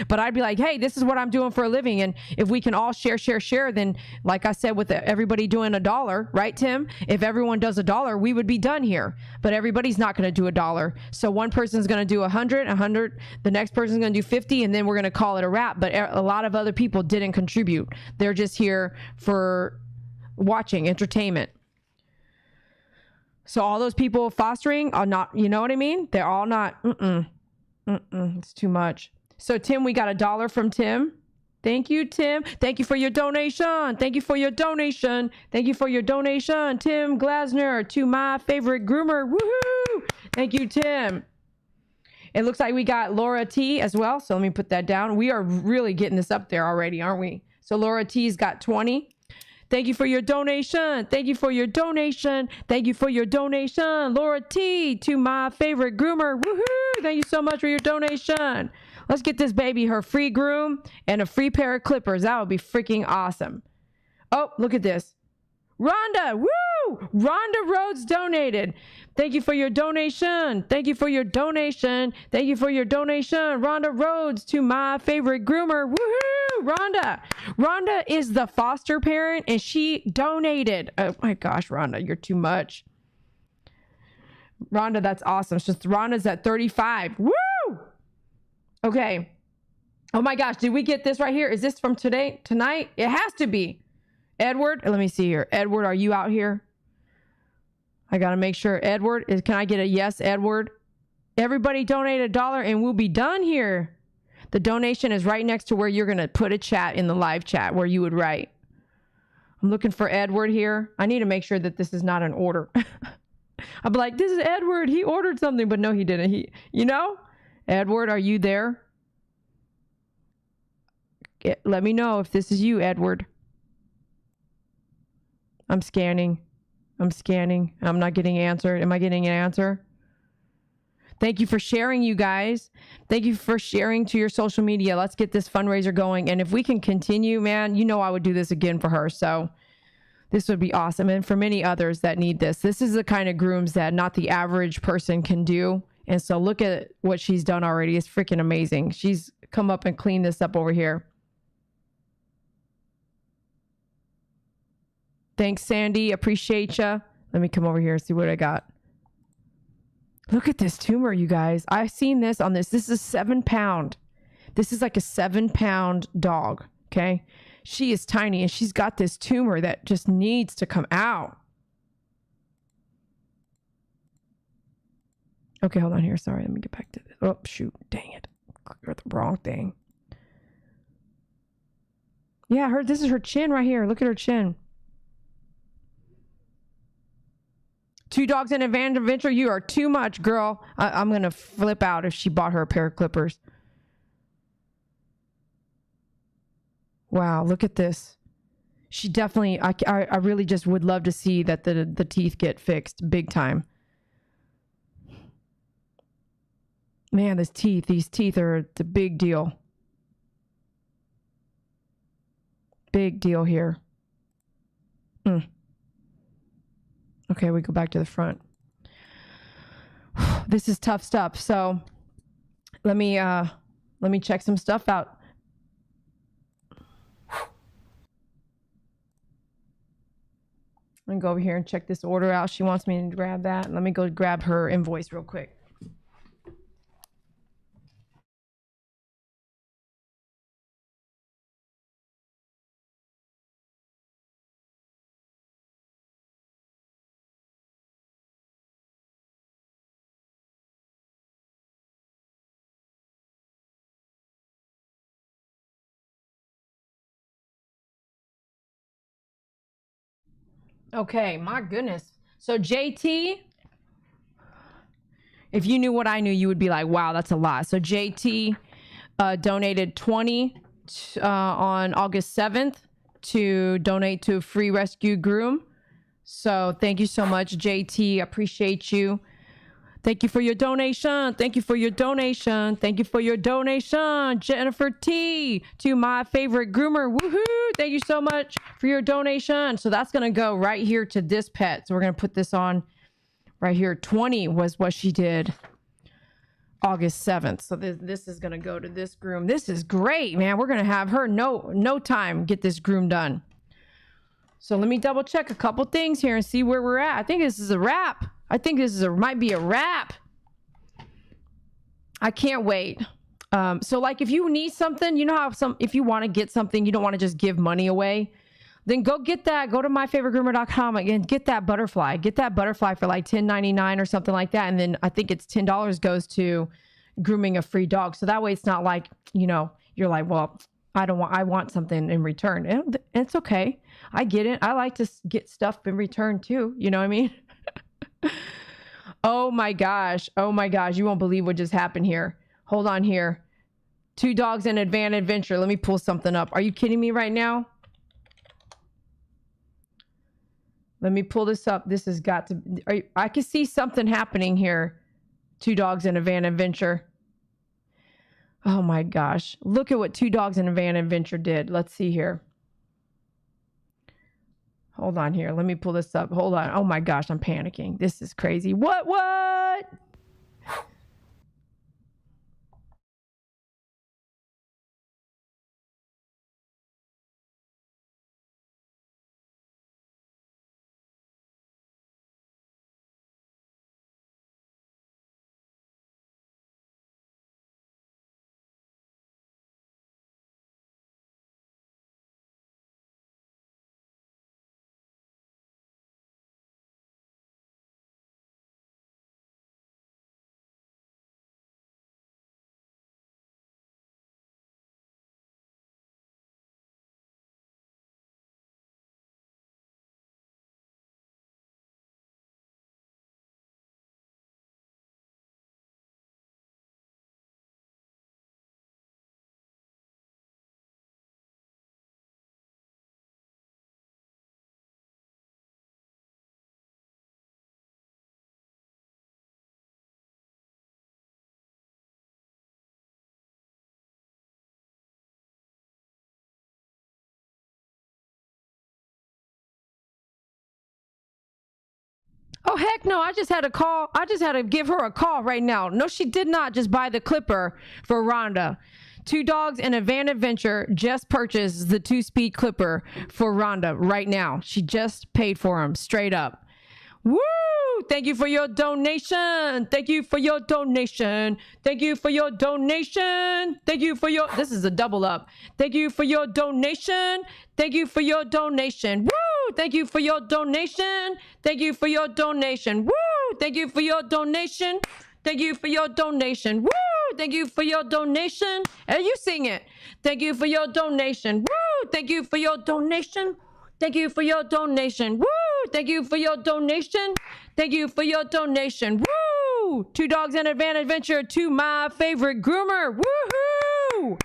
But I'd be like, hey, this is what I'm doing for a living. And if we can all share, then like I said, with everybody doing $1, right, Tim? If everyone does $1, we would be done here. But everybody's not going to do $1. So one person's going to do 100, the next person's going to do 50, and then we're going to call it a wrap. But a lot of other people didn't contribute. They're just here for watching entertainment. So all those people fostering are not, you know what I mean? They're all not, it's too much. So Tim, we got $1 from Tim. Thank you, Tim. Thank you for your donation. Thank you for your donation. Thank you for your donation, Tim Glasner, to my favorite groomer. Woohoo! Thank you, Tim. It looks like we got Laura T as well. So let me put that down. We are really getting this up there already, aren't we? So Laura T's got 20. Thank you for your donation. Thank you for your donation. Thank you for your donation. Laura T, to my favorite groomer. Woohoo! Thank you so much for your donation. Let's get this baby her free groom and a free pair of clippers. That would be freaking awesome. Oh, look at this. Rhonda, woo! Rhonda Rhodes donated. Thank you for your donation. Thank you for your donation. Thank you for your donation. Rhonda Rhodes to my favorite groomer. Woohoo! Rhonda. Rhonda is the foster parent and she donated. Oh my gosh, Rhonda, you're too much. Rhonda, that's awesome. It's just Rhonda's at 35. Woo! Okay. Oh my gosh, did we get this right here? Is this from tonight? It has to be. Edward, let me see here. Edward, are you out here? I got to make sure. Edward, can I get a yes, Edward? Everybody donate $1 and we'll be done here. The donation is right next to where you're going to put a chat in the live chat where you would write. I'm looking for Edward here. I need to make sure that this is not an order. I'll be like, this is Edward. He ordered something, but no, he didn't. Edward, are you there? Let me know if this is you, Edward. I'm scanning. I'm not getting answered. Am I getting an answer? Thank you for sharing, you guys. Thank you for sharing to your social media. Let's get this fundraiser going. And if we can continue, man, I would do this again for her. So this would be awesome. And for many others that need this. This is the kind of grooms that not the average person can do. And so look at what she's done already. It's freaking amazing. She's come up and cleaned this up over here. Thanks, Sandy. Appreciate ya. Let me come over here and see what I got. Look at this tumor, you guys. I've seen this on this. This is 7 pound. This is like a 7 pound dog. Okay. She is tiny and she's got this tumor that just needs to come out. Okay, hold on here. Sorry. Let me get back to this. Oh, shoot. Dang it. Got the wrong thing. Yeah, this is her chin right here. Look at her chin. 2 dogs and a van adventure. You are too much, girl. I'm going to flip out if she bought her a pair of clippers. Wow, look at this. She definitely, I really just would love to see that the teeth get fixed big time. Man, these teeth are the big deal. Big deal here. Okay, we go back to the front. This is tough stuff. So let me check some stuff out. I'm gonna go over here and check this order out. She wants me to grab that. Let me go grab her invoice real quick. Okay, my goodness. So JT, if you knew what I knew, you would be like, wow, that's a lot. So JT donated 20 on August 7th to donate to a free rescue groom. So thank you so much, JT. Appreciate you. Thank you for your donation. Thank you for your donation. Thank you for your donation, Jennifer T, to my favorite groomer. Woohoo! Thank you so much for your donation. So that's going to go right here to this pet. So we're going to put this on right here. 20 was what she did August 7th. So this is going to go to this groom. This is great, man. We're going to have her no time get this groom done. So let me double check a couple things here and see where we're at. I think this is a wrap. I think this might be a wrap. I can't wait. So like if you need something, you know how if you want to get something, you don't want to just give money away, then go get that. Go to myfavoritegroomer.com and get that butterfly. Get that butterfly for like $10.99 or something like that. And then I think it's $10 goes to grooming a free dog. So that way it's not like, you're like, well, I want something in return. And it's okay. I get it. I like to get stuff in return too. You know what I mean? Oh my gosh. You won't believe what just happened here. Hold on here. 2 dogs and a van adventure. Let me pull something up. Are you kidding me right now? Let me pull this up. This has got to, I can see something happening here. 2 dogs and a van adventure. Oh my gosh. Look at what 2 dogs and a van adventure did. Let's see here. Hold on here. Let me pull this up. Hold on. Oh my gosh, I'm panicking. This is crazy. What? Oh, heck no. I just had a call. I just had to give her a call right now. No, she did not just buy the clipper for Rhonda. Two Dogs and a Van Adventure just purchased the 2-speed clipper for Rhonda right now. She just paid for them straight up. Woo! Thank you for your donation. Thank you for your donation. Thank you for your donation. Thank you for your, this is a double up. Thank you for your donation. Thank you for your donation. Woo! Thank you for your donation. Thank you for your donation. Woo! Thank you for your donation. Thank you for your donation. Woo! Thank you for your donation. And you sing it. Thank you for your donation. Woo! Thank you for your donation. Thank you for your donation. Woo! Thank you for your donation. Thank you for your donation. Woo! 2 Dogs and a Van Adventure to my favorite groomer. Woohoo!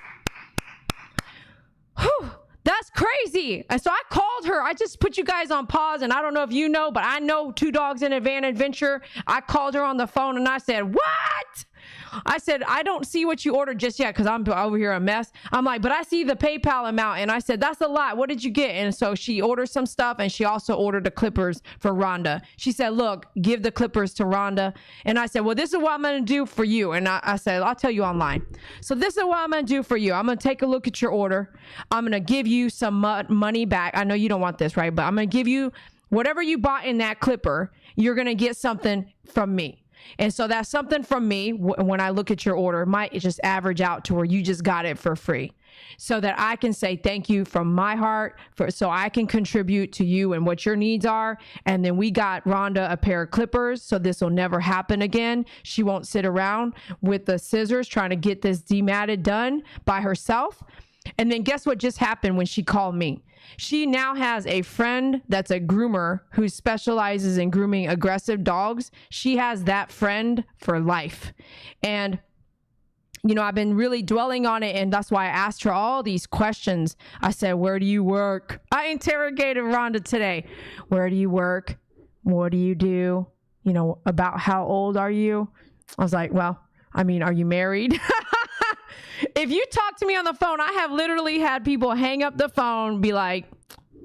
Whew. That's crazy. And so I called her. I just put you guys on pause, and I don't know if you know, but I know 2 Dogs and a Van Adventure. I called her on the phone and I said, what? I said, I don't see what you ordered just yet because I'm over here a mess. I'm like, but I see the PayPal amount. And I said, that's a lot. What did you get? And so she ordered some stuff, and she also ordered the clippers for Rhonda. She said, look, give the clippers to Rhonda. And I said, well, this is what I'm going to do for you. And I said, I'll tell you online. So this is what I'm going to do for you. I'm going to take a look at your order. I'm going to give you some money back. I know you don't want this, right? But I'm going to give you whatever you bought in that clipper. You're going to get something from me. And so that's something from me. When I look at your order, might just average out to where you just got it for free, so that I can say thank you from my heart, so I can contribute to you and what your needs are. And then we got Rhonda a pair of clippers, so this will never happen again. She won't sit around with the scissors trying to get this dematted done by herself. And then guess what just happened when she called me? She now has a friend that's a groomer who specializes in grooming aggressive dogs. She has that friend for life. And, you know, I've been really dwelling on it. And that's why I asked her all these questions. I said, where do you work? I interrogated Rhonda today. Where do you work? What do you do? You know, about how old are you? I was like, well, I mean, are you married? If you talk to me on the phone, I have literally had people hang up the phone, be like,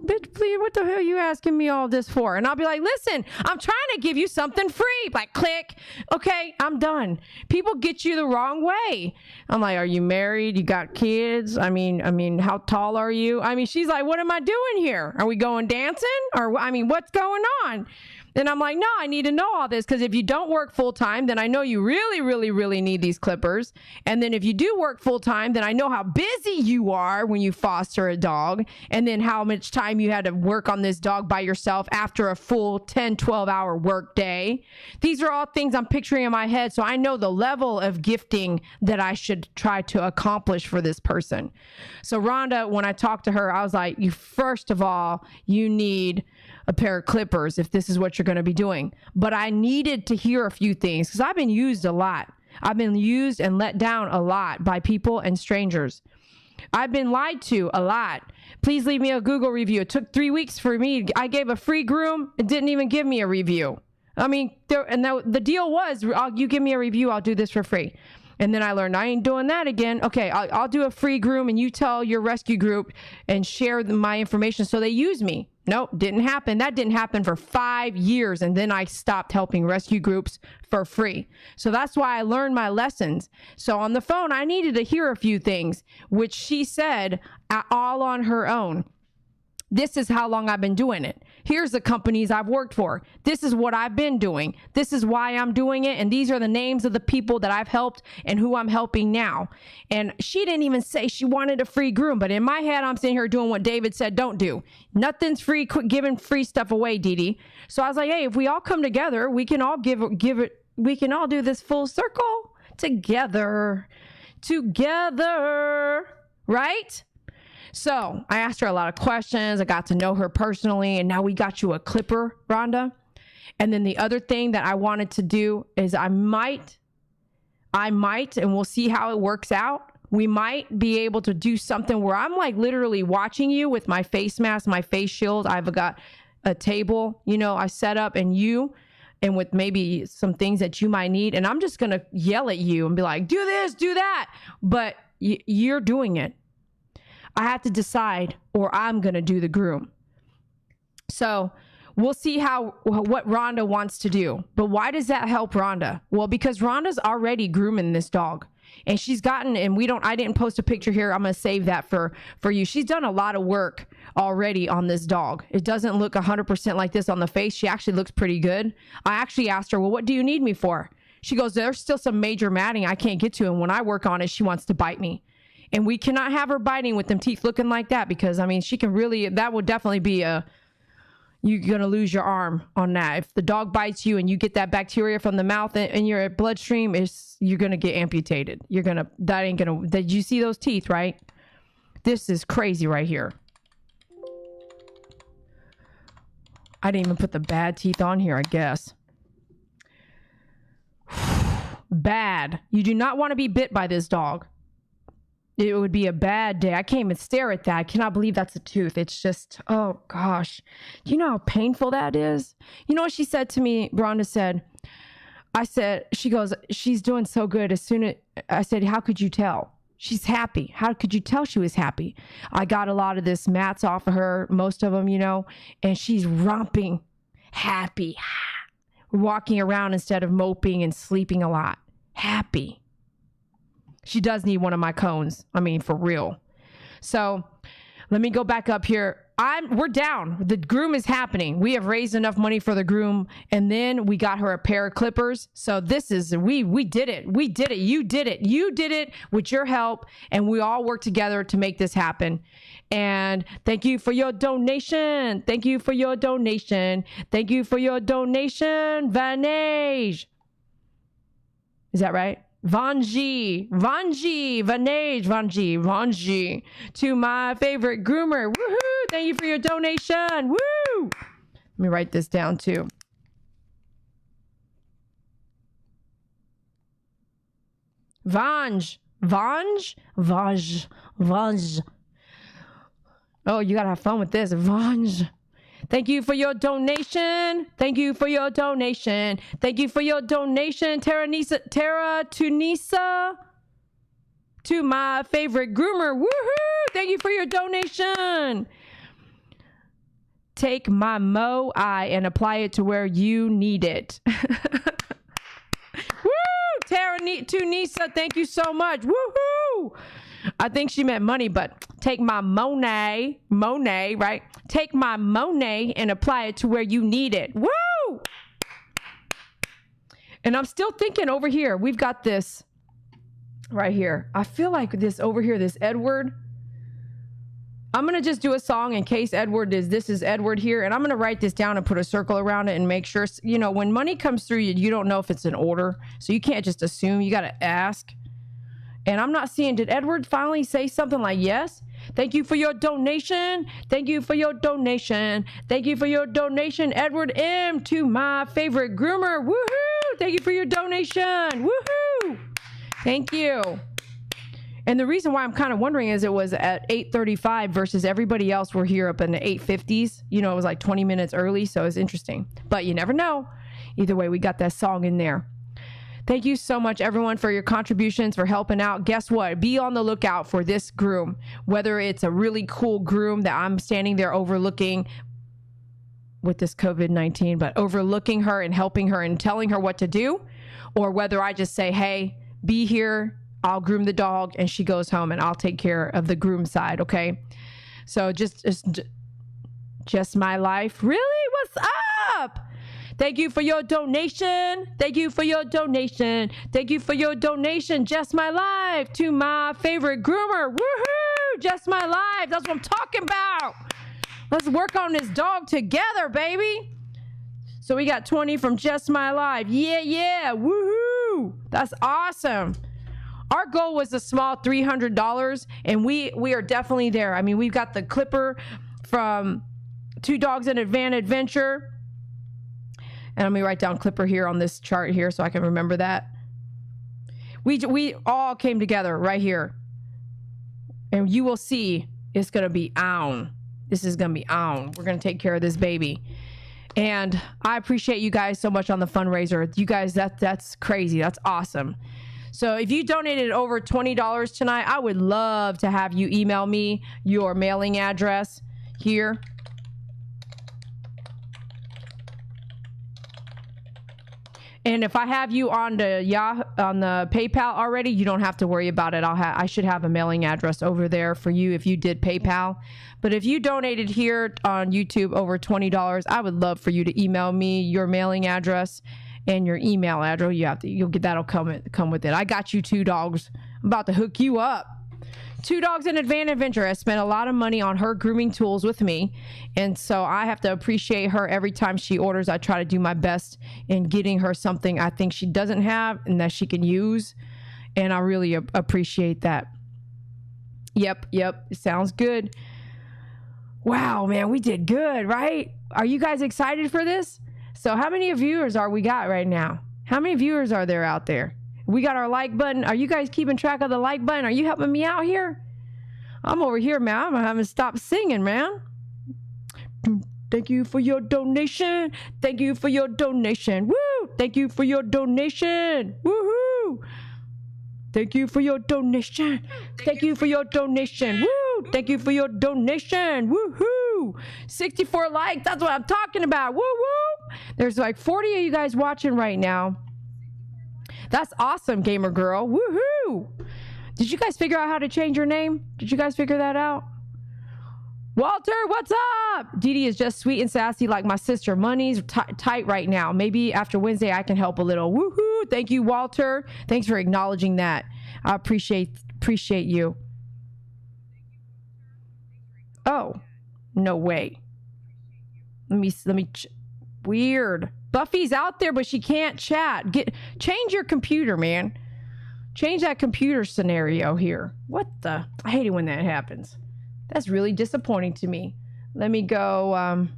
bitch, please, what the hell are you asking me all this for? And I'll be like, listen, I'm trying to give you something free. Like, click. Okay, I'm done. People get you the wrong way. I'm like, are you married? You got kids? I mean, how tall are you? I mean, she's like, what am I doing here? Are we going dancing? Or, I mean, what's going on? And I'm like, no, I need to know all this, because if you don't work full time, then I know you really, really, really need these clippers. And then if you do work full time, then I know how busy you are when you foster a dog, and then how much time you had to work on this dog by yourself after a full 10, 12-hour work day. These are all things I'm picturing in my head. So I know the level of gifting that I should try to accomplish for this person. So Rhonda, when I talked to her, I was like, you first of all, you need a pair of clippers if this is what you're going to be doing. But I needed to hear a few things, because I've been used a lot. I've been used and let down a lot by people and strangers. I've been lied to a lot. Please leave me a Google review. It took 3 weeks for me. I gave a free groom. It didn't even give me a review. I mean, the deal was, you give me a review, I'll do this for free. And then I learned I ain't doing that again. Okay, I'll do a free groom and you tell your rescue group and share my information so they use me. Nope, didn't happen. That didn't happen for 5 years. And then I stopped helping rescue groups for free. So that's why I learned my lessons. So on the phone, I needed to hear a few things, which she said all on her own. This is how long I've been doing it. Here's the companies I've worked for. This is what I've been doing. This is why I'm doing it. And these are the names of the people that I've helped and who I'm helping now. And she didn't even say she wanted a free groom. But in my head, I'm sitting here doing what David said, don't do. Nothing's free. Quit giving free stuff away, Dee Dee. So I was like, hey, if we all come together, we can all give it. We can all do this full circle together, right? So I asked her a lot of questions. I got to know her personally. And now we got you a clipper, Rhonda. And then the other thing that I wanted to do is I might, and we'll see how it works out. We might be able to do something where I'm like literally watching you with my face mask, my face shield. I've got a table, I set up and with maybe some things that you might need. And I'm just going to yell at you and be like, do this, do that. But you're doing it. I have to decide, or I'm going to do the groom. So we'll see what Rhonda wants to do. But why does that help Rhonda? Well, because Rhonda's already grooming this dog. And she's gotten, and I didn't post a picture here. I'm going to save that for you. She's done a lot of work already on this dog. It doesn't look 100% like this on the face. She actually looks pretty good. I actually asked her, well, what do you need me for? She goes, there's still some major matting I can't get to. And when I work on it, she wants to bite me. And we cannot have her biting with them teeth looking like that because, she can really, that would definitely be you're going to lose your arm on that. If the dog bites you and you get that bacteria from the mouth in your bloodstream, you're going to get amputated. Did you see those teeth, right? This is crazy right here. I didn't even put the bad teeth on here, I guess. Bad. You do not want to be bit by this dog. It would be a bad day. I can't even stare at that. I cannot believe that's a tooth. It's just, oh gosh. Do you know how painful that is? You know what she said to me? Rhonda said, she goes, she's doing so good. I said, how could you tell? She's happy. How could you tell she was happy? I got a lot of this mats off of her, most of them, and she's romping, happy, walking around instead of moping and sleeping a lot. Happy. She does need one of my cones. For real. So let me go back up here. We're down. The groom is happening. We have raised enough money for the groom. And then we got her a pair of clippers. So this is, we did it. We did it. You did it. You did it with your help. And we all worked together to make this happen. And thank you for your donation. Thank you for your donation. Thank you for your donation, Vanage. Is that right? Vanji, to my favorite groomer. Woohoo! Thank you for your donation. Woo! Let me write this down too. Vanj. Oh, you gotta have fun with this. Vanj. Thank you for your donation. Thank you for your donation. Thank you for your donation, Tara Tunisa, to my favorite groomer. Woohoo! Thank you for your donation. Take my Mo eye and apply it to where you need it. Woo! Tara Tunisa, thank you so much. Woohoo! I think she meant money, but take my Monet, right? Take my Monet and apply it to where you need it. Woo! And I'm still thinking over here, we've got this right here. I feel like this over here, this Edward. I'm going to just do a song in case this is Edward here. And I'm going to write this down and put a circle around it and make sure, when money comes through, you don't know if it's an order. So you can't just assume, you got to ask. And I'm not seeing, did Edward finally say something like yes? Thank you for your donation. Thank you for your donation. Thank you for your donation, Edward M, to my favorite groomer. Woohoo! Thank you for your donation. Woohoo! Thank you. And the reason why I'm kind of wondering is it was at 8:35 versus everybody else were here up in the 8:50s. It was like 20 minutes early, so it's interesting. But you never know. Either way, we got that song in there. Thank you so much, everyone, for your contributions, for helping out. Guess what? Be on the lookout for this groom, whether it's a really cool groom that I'm standing there overlooking with this COVID-19, but overlooking her and helping her and telling her what to do, or whether I just say, hey, be here, I'll groom the dog, and she goes home and I'll take care of the groom side, okay? So just my life. Really? What's up? Thank you for your donation. Thank you for your donation. Thank you for your donation. Just my life to my favorite groomer. Woohoo! Just my life. That's what I'm talking about. Let's work on this dog together, baby. So we got 20 from Just My Life. Yeah. Woohoo! That's awesome. Our goal was a small $300, and we are definitely there. I mean, we've got the clipper from Two Dogs in a Van Adventure. And let me write down clipper here on this chart here so I can remember that. We all came together right here. And you will see it's going to be on. This is going to be on. We're going to take care of this baby. And I appreciate you guys so much on the fundraiser. You guys, that's crazy. That's awesome. So if you donated over $20 tonight, I would love to have you email me your mailing address here. And if I have you on the PayPal already, you don't have to worry about it. I should have a mailing address over there for you if you did PayPal. But if you donated here on YouTube over $20, I would love for you to email me your mailing address and your email address. You'll get that'll come with it. I got you 2 dogs. I'm about to hook you up. 2 Dogs in a Van Adventure has spent a lot of money on her grooming tools with me, and so I have to appreciate her every time she orders. I try to do my best in getting her something I think she doesn't have and that she can use, and I really appreciate that. Yep, it sounds good. Wow, man, we did good, right? Are you guys excited for this? So how many viewers are we got right now? How many viewers are there out there? We got our like button. Are you guys keeping track of the like button? Are you helping me out here? I'm over here, man. I'm having to stop singing, man. Thank you for your donation. Thank you for your donation. Woo! Thank you for your donation. Woohoo! Thank you for your donation. Thank you for your donation. Woo! Thank you for your donation. Woohoo! 64 likes. That's what I'm talking about. Woo woo! There's like 40 of you guys watching right now. That's awesome, gamer girl. Woohoo! Did you guys figure out how to change your name? Did you guys figure that out? Walter, what's up? Dee Dee is just sweet and sassy like my sister. Money's tight right now. Maybe after Wednesday I can help a little. Woohoo! Thank you, Walter. Thanks for acknowledging that. I appreciate you. Oh, no way. Let me. Weird. Buffy's out there, but she can't chat. Change your computer, man. Change that computer scenario here. What the? I hate it when that happens. That's really disappointing to me. Let me go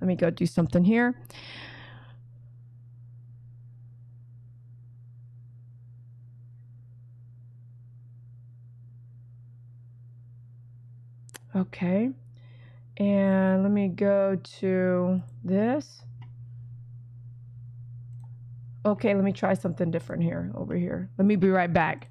do something here. Okay. And let me go to this. Okay, let me try something different here, over here. Let me be right back.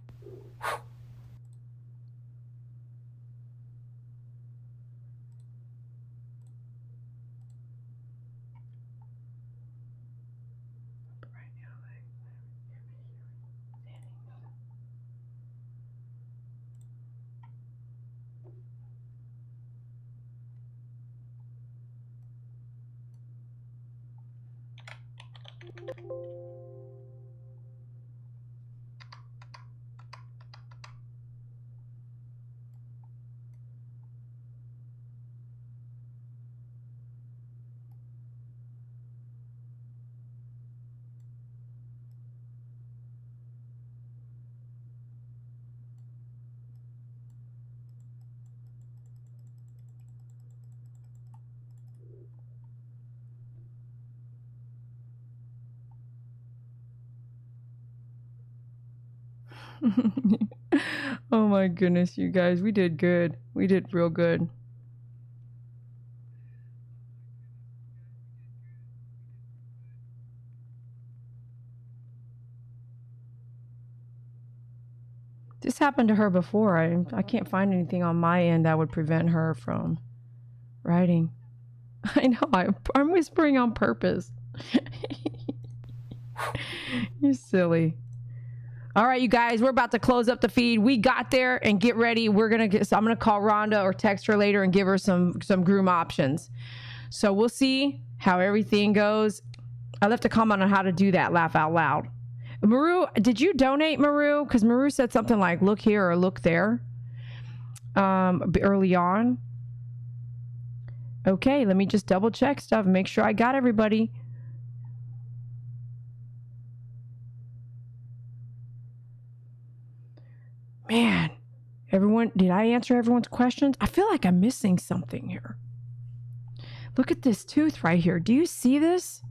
Oh my goodness, you guys, we did good. We did real good. This happened to her before. I can't find anything on my end that would prevent her from writing. I know, I'm whispering on purpose. You're silly. All right, you guys, we're about to close up the feed. We got there, and get ready. I'm gonna call Rhonda or text her later and give her some groom options. So we'll see how everything goes. I left a comment on how to do that. Laugh out loud. Maru, did you donate, Maru? Because Maru said something like "look here" or "look there" early on. Okay, let me just double check stuff and make sure I got everybody. Man, everyone, did I answer everyone's questions? I feel like I'm missing something here. Look at this tooth right here. Do you see this?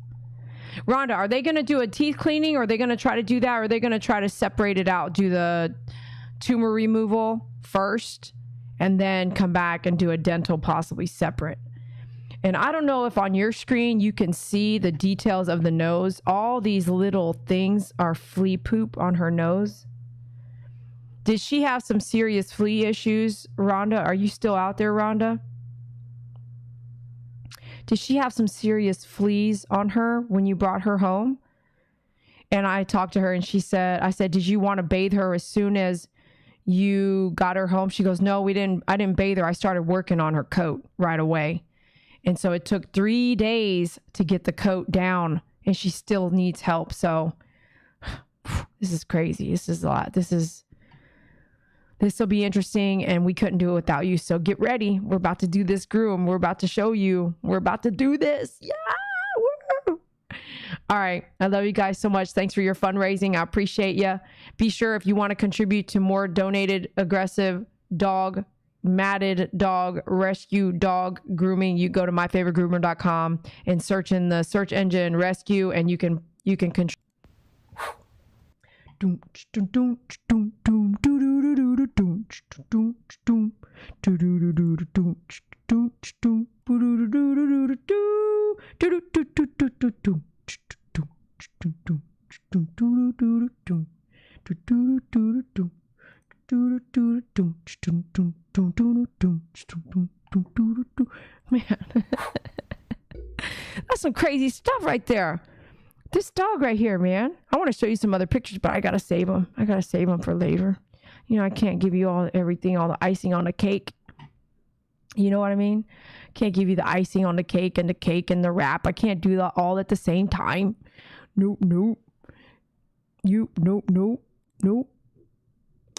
Rhonda, are they going to do a teeth cleaning, or are they going to try to do that? Or are they going to try to separate it out, do the tumor removal first, and then come back and do a dental possibly separate? And I don't know if on your screen you can see the details of the nose. All these little things are flea poop on her nose. Did she have some serious flea issues, Rhonda? Are you still out there, Rhonda? Did she have some serious fleas on her when you brought her home? And I talked to her, and I said, did you want to bathe her as soon as you got her home? She goes, no, I didn't bathe her. I started working on her coat right away. And so it took 3 days to get the coat down, and she still needs help. So this is crazy. This is a lot. This will be interesting, and we couldn't do it without you. So get ready. We're about to do this groom. We're about to show you. We're about to do this. Yeah. Woo. All right. I love you guys so much. Thanks for your fundraising. I appreciate you. Be sure, if you want to contribute to more donated aggressive dog, matted dog, rescue dog grooming, you go to myfavoritegroomer.com and search in the search engine rescue, and you can contribute. Man, that's some crazy stuff right there. This dog right here, man. I want to show you some other pictures, but I got to save them. I got to save them for later. You know, I can't give you all the icing on the cake. You know what I mean? Can't give you the icing on the cake and the wrap. I can't do that all at the same time. Nope. Nope.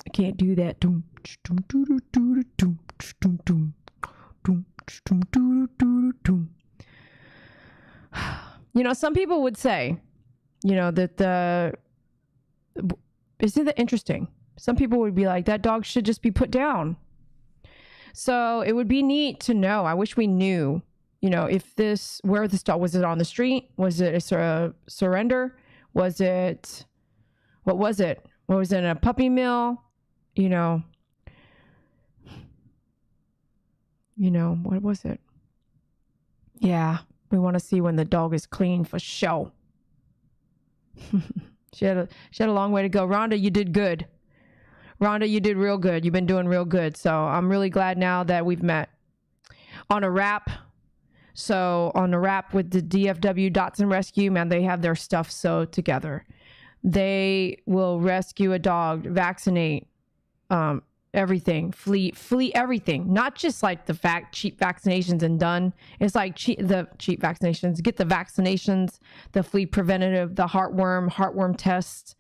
I can't do that. You know, some people would say, you know, that isn't that interesting? Some people would be like, that dog should just be put down. So it would be neat to know. I wish we knew, you know, where this dog, was it on the street? Was it a surrender? What was it? What was it, in a puppy mill? You know, what was it? Yeah. We want to see when the dog is clean for show. She had a long way to go. Rhonda, you did good. Rhonda, you did real good. You've been doing real good. So I'm really glad now that we've met. On a wrap. So on the wrap with the DFW Dotson Rescue, man, they have their stuff so together. They will rescue a dog, vaccinate, everything, flea everything, not just like the cheap vaccinations and done. It's like the cheap vaccinations, get the vaccinations, the flea preventative, the heartworm tests,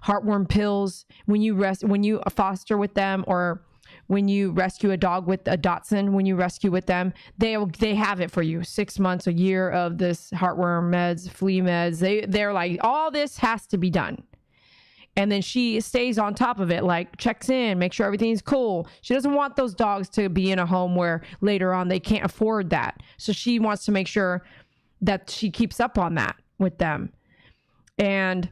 heartworm pills. When you foster with them, or when you rescue a dog with a Dotson, when you rescue with them, they have it for you. 6 months, a year of this heartworm meds, flea meds. They're like, all this has to be done. And then she stays on top of it, like checks in, make sure everything's cool. She doesn't want those dogs to be in a home where later on they can't afford that. So she wants to make sure that she keeps up on that with them. And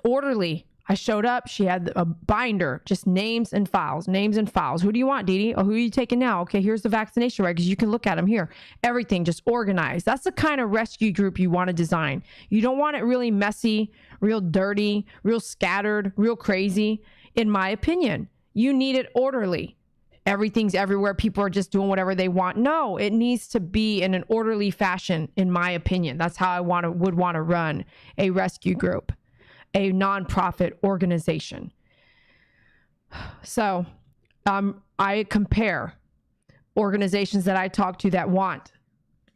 orderly. I showed up. She had a binder, just names and files. Who do you want, Dee Dee? Oh, who are you taking now? Okay, here's the vaccination records. You can look at them here. Everything just organized. That's the kind of rescue group you want to design. You don't want it really messy, real dirty, real scattered, real crazy. in my opinion. You need it orderly. Everything's everywhere. People are just doing whatever they want. No, it needs to be in an orderly fashion, in my opinion. That's how I would want to run a rescue group, a nonprofit organization. So I compare organizations that I talk to that want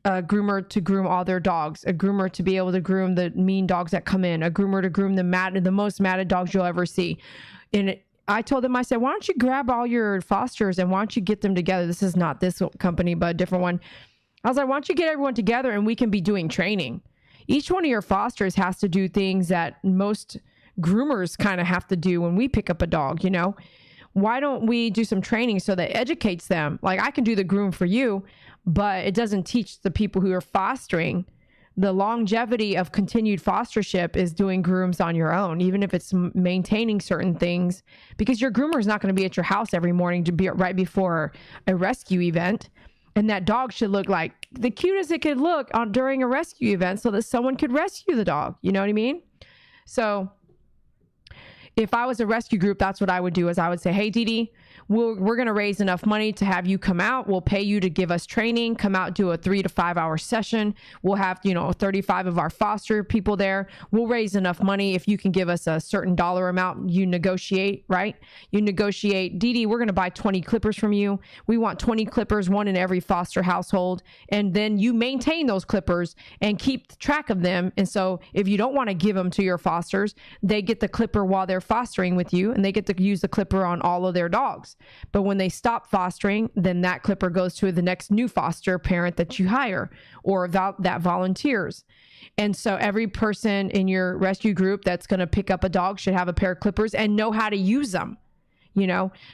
a groomer to groom all their dogs, a groomer to be able to groom the mean dogs that come in, a groomer to groom the most matted dogs you'll ever see. And I told them, I said, why don't you grab all your fosters and why don't you get them together? This is not this company, but a different one. I was like, why don't you get everyone together and we can be doing training. Each one of your fosters has to do things that most groomers kind of have to do when we pick up a dog, you know? Why don't we do some training so that educates them? Like, I can do the groom for you, but it doesn't teach the people who are fostering. The longevity of continued fostership is doing grooms on your own, even if it's maintaining certain things, because your groomer is not going to be at your house every morning to be right before a rescue event. And that dog should look like the cutest it could look during a rescue event so that someone could rescue the dog. You know what I mean? So if I was a rescue group, that's what I would do is I would say, hey, Dee Dee, we're going to raise enough money to have you come out. We'll pay you to give us training, come out, do a 3 to 5 hour session. We'll have, 35 of our foster people there. We'll raise enough money. If you can give us a certain dollar amount, you negotiate, right? You negotiate, Dee Dee, we're going to buy 20 clippers from you. We want 20 clippers, one in every foster household. And then you maintain those clippers and keep track of them. And so if you don't want to give them to your fosters, they get the clipper while they're fostering with you, and they get to use the clipper on all of their dogs. But when they stop fostering, then that clipper goes to the next new foster parent that you hire or that volunteers. And so every person in your rescue group that's going to pick up a dog should have a pair of clippers and know how to use them.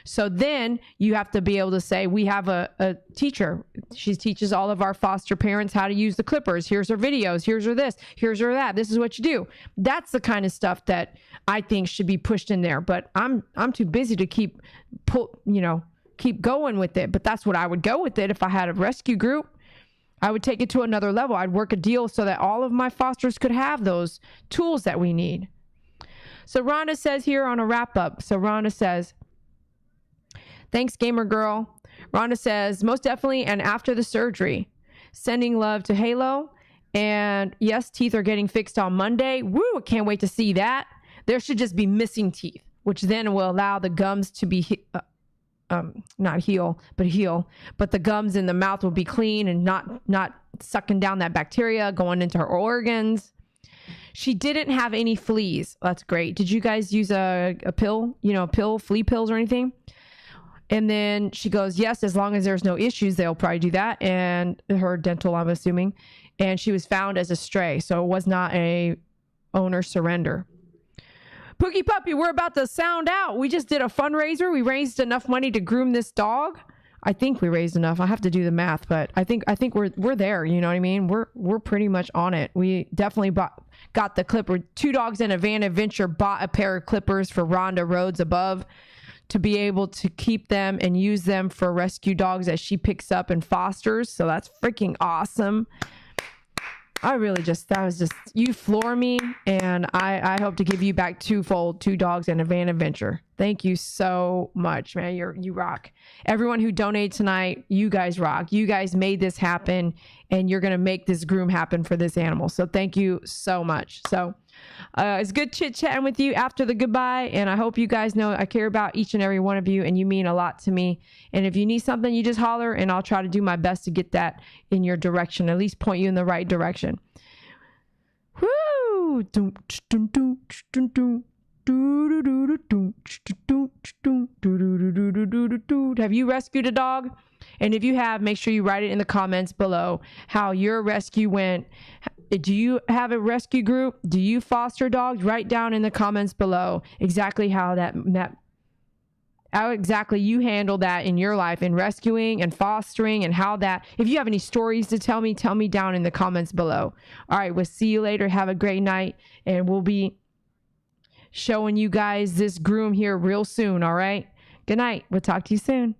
So then you have to be able to say, we have a teacher. She teaches all of our foster parents how to use the clippers. Here's her videos. Here's her this. Here's her that. This is what you do. That's the kind of stuff that I think should be pushed in there. But I'm too busy to keep going with it. But that's what I would go with it if I had a rescue group. I would take it to another level. I'd work a deal so that all of my fosters could have those tools that we need. So Rhonda says here on a wrap up. So Rhonda says, thanks, Gamer Girl. Rhonda says, most definitely, and after the surgery. Sending love to Halo. And yes, teeth are getting fixed on Monday. Woo, I can't wait to see that. There should just be missing teeth, which then will allow the gums to be, not heal, but the gums in the mouth will be clean and not sucking down that bacteria going into her organs. She didn't have any fleas. That's great. Did you guys use a pill, flea pills or anything? And then she goes, yes, as long as there's no issues, they'll probably do that. And her dental, I'm assuming. And she was found as a stray. So it was not a owner surrender. Pookie Puppy, we're about to sound out. We just did a fundraiser. We raised enough money to groom this dog. I think we raised enough. I have to do the math, but I think we're there. You know what I mean? We're pretty much on it. We definitely got the clipper. 2 dogs and a van adventure bought a pair of clippers for Rhonda Rhodes above, to be able to keep them and use them for rescue dogs that she picks up and fosters. So that's freaking awesome. You floor me, and I hope to give you back twofold, 2 dogs and a van adventure. Thank you so much, man. You rock. Everyone who donated tonight, you guys rock. You guys made this happen, and you're going to make this groom happen for this animal. So thank you so much. So it's good chit-chatting with you after the goodbye, and I hope you guys know I care about each and every one of you, and you mean a lot to me. And if you need something, you just holler, and I'll try to do my best to get that in your direction, at least point you in the right direction. Woo! Have you rescued a dog? And if you have, make sure you write it in the comments below how your rescue went. Do you have a rescue group? Do you foster dogs? Write down in the comments below exactly how how exactly you handle that in your life in rescuing and fostering, and how that, if you have any stories to tell me down in the comments below. All right, we'll see you later. Have a great night, and we'll be showing you guys this groom here real soon. All right, good night. We'll talk to you soon.